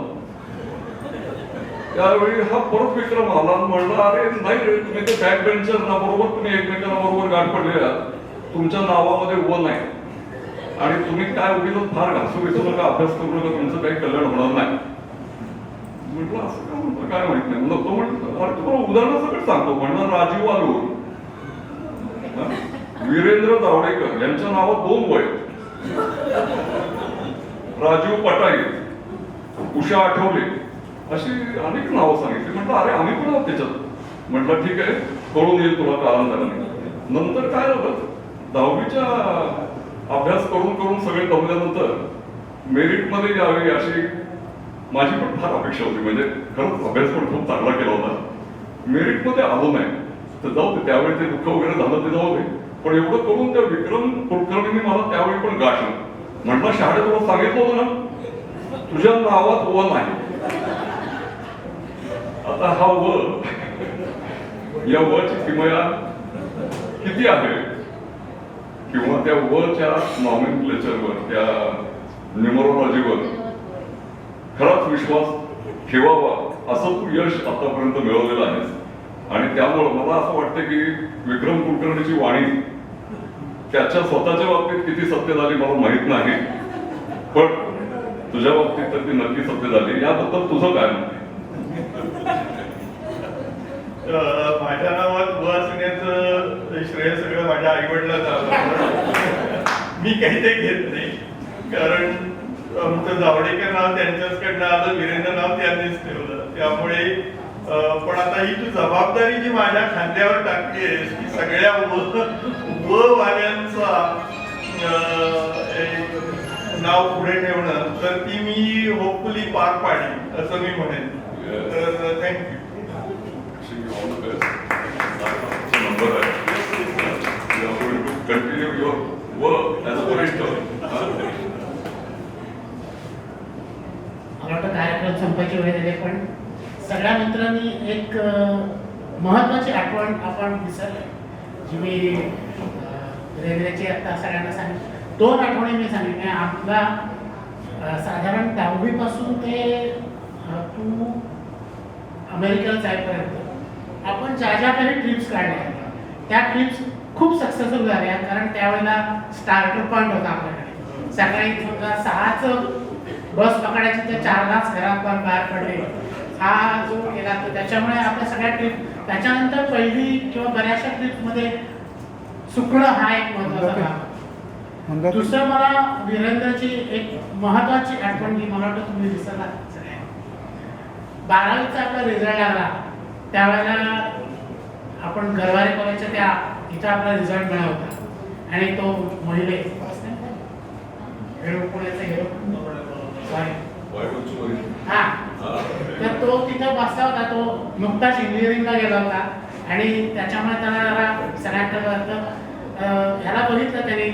त्यावेळी हा परत विक्रम आला म्हणला अरे नाही रे तुम्ही ते बॅक बेंचर ना बरोबर तुम्ही एकमेकांना बरोबर गाठ पडलेल्या, तुमच्या नावामध्ये व नाही. आणि तुम्ही काय उगीच फार घासू बिसू नका, अभ्यास करू नका, तुमचं काही कल्याण होणार नाही. म्हटलं असं का म्हणतो काय माहित नाही. मग तो म्हटलं अरे तुम्हाला उदाहरण सगळं सांगतो. म्हणलं राजीव आलूर, वीरेंद्र जावडेकर यांच्या नावात 2 वय, राजीव पटाई, उषा आठवले, अशी अनेक नावं सांगितली. म्हटलं अरे आम्ही पण आहोत त्याच्यात. म्हटलं ठीक आहे, कळून येईल तुला कालांतराने. नंतर काय झालं, 10वीच्या अभ्यास करून करून सगळे दमल्यानंतर मेरिटमध्ये यावी अशी माझी पण फार अपेक्षा होती. म्हणजे खरंच अभ्यास पण खूप चांगला केला होता. मेरिटमध्ये आलो नाही तर जाऊ दे, त्यावेळी ते दुःख वगैरे झालं ते जाऊ दे. पण एवढं करून त्या विक्रम कुलकर्णींनी मला त्यावेळी पण गाठलं. म्हटलं शाळेत तुला सांगितलं होतं ना, तुझ्या नावात व नाही. आता हा व, या वची किमया किती आहे, किंवा त्या वच्या नॉमेनक्लेचरवर, त्या न्यूमरोलॉजीवर खराच विश्वास ठेवावा असं तू यश आतापर्यंत मिळवलेलं आहेस. आणि त्यामुळं मला असं वाटतं की विक्रम कुलकर्णीची वाणी त्याच्या स्वतःच्या बाबतीत किती सत्य झाली मला माहित नाही, पण तुझ्या बाबतीत तर ती नक्की सत्य झाली. याबद्दल तुझं काय म्हणते? माझ्या नावात व असण्याचं श्रेय सगळं माझ्या आईवडिलांचं आलं. मी काही ते घेत नाही, कारण आमचं जावडेकर नाव त्यांच्याचकडनं आलं, वीरेंद्र नाव त्यांनीच ठेवलं. त्यामुळे पण आता ही तू जबाबदारी जी माझ्या खांद्यावर टाकली आहेस की सगळ्या व वाल्यांचा नाव पुढे ठेवणं, तर ती मी होपफुली पार पाडली असं मी म्हणेन. तर थँक्यू. नंबर आहे. Continue your work as a वरिष्ठ. मला वाटतं कार्यक्रम संपायची वेळ झाली, पण सगळ्या मित्रांनी एक महत्वाची आठवण आपण विसरले, जी मी रेल्वेची आता सगळ्यांना सांगितली. 2 आठवणी मी सांगितल्या. आपला साधारण 10वी पासून ते तू अमेरिकेला जाईपर्यंत आपण ज्या ज्या काही ट्रिप्स काढल्या त्या ट्रिप्स खूप सक्सेसफुल झाल्या, कारण त्यावेळेला स्टार्टर पॉईंट होता आपल्याकडे. सकाळी समजा 6च बस पकडायची तर 4लाच घरात बाहेर पडले, हा जो केला. तर त्याच्यामुळे आपल्या सगळ्या ट्रिप, त्याच्यानंतर पहिली किंवा बऱ्याचशा ट्रिपमध्ये सुकणं हा एक महत्वाचा भाग. दुसरं मला वीरेंद्रची एक महत्वाची आठवण जी मला वाटतं तुम्ही विसरला सगळ्या. 12वीचा आपला रिझल्ट लागला त्यावेळेला आपण गरवारे कॉलेजच्या त्या इथं आपला रिझल्ट मिळाला होता, आणि तो महिले पुण्याचा हिरो हा, तर तो तिथं बसला होता. तो नुकताच इंजिनिअरिंगला गेला होता आणि त्याच्यामुळे त्याला जरा सगळ्यांकडे ह्याला बघितलं त्याने,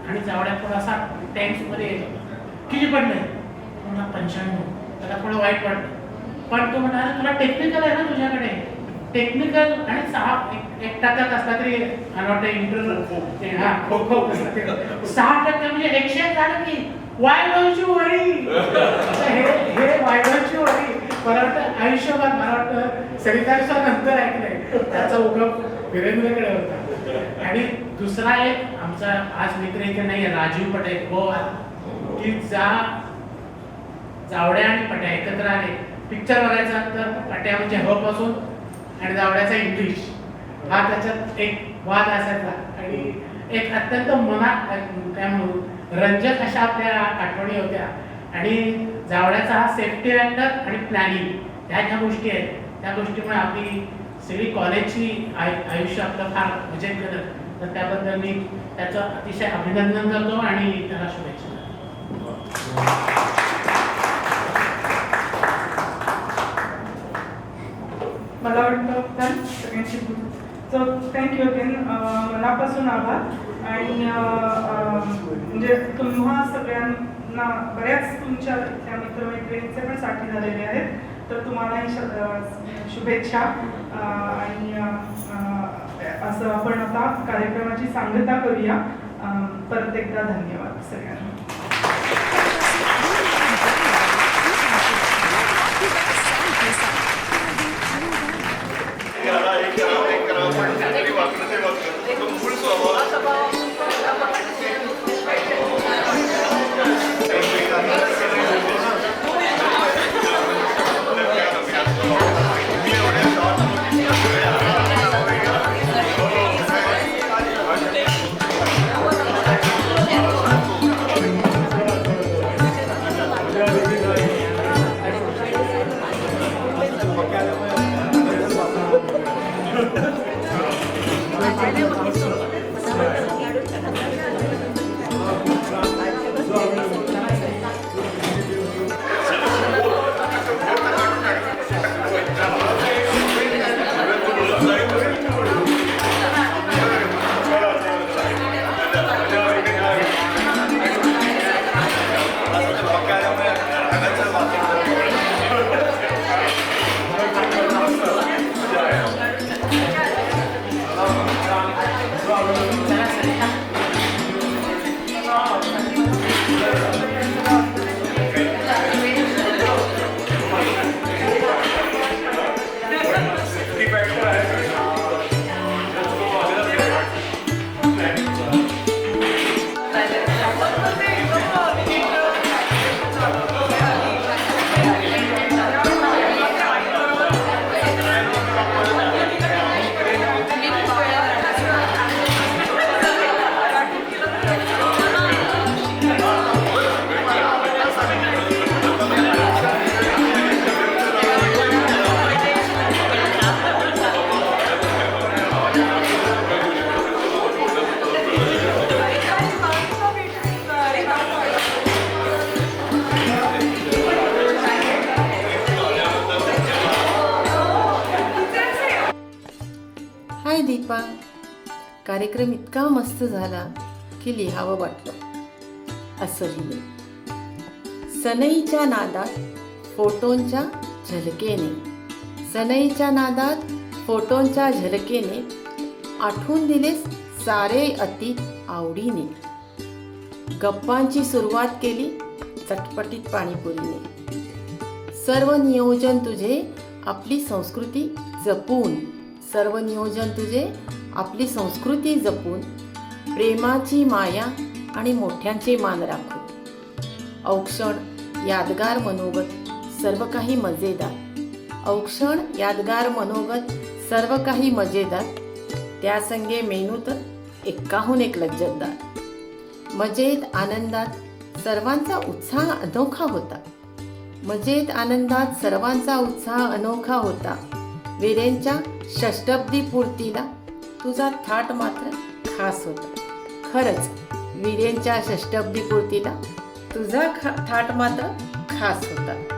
आणि जावड्यात थोडासा टेन्समध्ये येत होता. किती पडले? 95. त्याला थोडं वाईट वाटलं, पण तो म्हणाला तुला टेक्निकल आहे ना तुझ्याकडे, टेक्निकल आणि 1% असला तरी हा खो खो 6% म्हणजे 100 झालं की वाय डोंट यू वरी. हे वाय डोंट यू वरी मला वाटतं आयुष्यभर, मला वाटतं सरिताचा नंतर ऐकलंय, त्याचा उगम वीरेंद्रकडे होता. आणि दुसरा एक आमचा आज मित्र इथे नाही, राजीव पटेल गोवा, की जावड्या आणि पट्या एकत्र आले. पिक्चर बघायचा तर पट्या म्हणजे ह पासून आणि जावड्याचा इंग्लिश, हा त्याच्यात एक वाद असायचा. आणि एक अत्यंत मनात काय म्हणू रंजक अशा आपल्या आठवणी होत्या. आणि जावड्याचा हा सेफ्टी वेक्टर आणि प्लॅनिंग, ह्या ज्या गोष्टी आहेत त्या गोष्टीमुळे आपली सगळी कॉलेजची आयुष्य आपलं फार मजेत गेलं. तर त्याबद्दल मी त्याचं अतिशय अभिनंदन करतो आणि त्याला शुभेच्छा. मला वाटतं सगळ्यांची सो थँक्यू अगेन, मनापासून आभार. आणि म्हणजे तुम्हा सगळ्यांना बऱ्याच तुमच्या त्या मित्रमैत्रिणींचे पण साथी झालेले आहेत, तर तुम्हालाही शुभेच्छा. आणि असं आपण आता कार्यक्रमाची सांगता करूया. परत एकदा धन्यवाद सगळ्यांना. एक करा, पण काहीतरी वागणं ते वागणं. मूळ स्वभाव दीपा, कार्यक्रम इतका मस्त झाला की लिहावं वाटलं. असं लिहिले. सनईच्या नादात फोटोंच्या झलकेने, सनईच्या नादात फोटोंच्या झलकेने आठवून दिलेस सारे अतीत आवडीने. गप्पांची सुरुवात केली चटपटीत पाणीपुरीने. सर्व नियोजन तुझे आपली संस्कृती जपून, सर्व नियोजन तुझे आपली संस्कृती जपून, प्रेमाची माया आणि मोठ्यांचे मान राखून. औक्षण यादगार मनोगत सर्व काही मजेदार, औक्षण यादगार मनोगत सर्व काही मजेदार. त्यासंगे मेनू तर एकाहून एक लज्जतदार. मजेत आनंदात सर्वांचा उत्साह अनोखा होता, मजेत आनंदात सर्वांचा उत्साह अनोखा होता. वीरेंच्या षष्टब्दी पूर्तीला तुझा थाट मात्र खास होता. खरंच वीरेंच्या षष्टब्दी पूर्तीला तुझा थाट मात्र खास होता.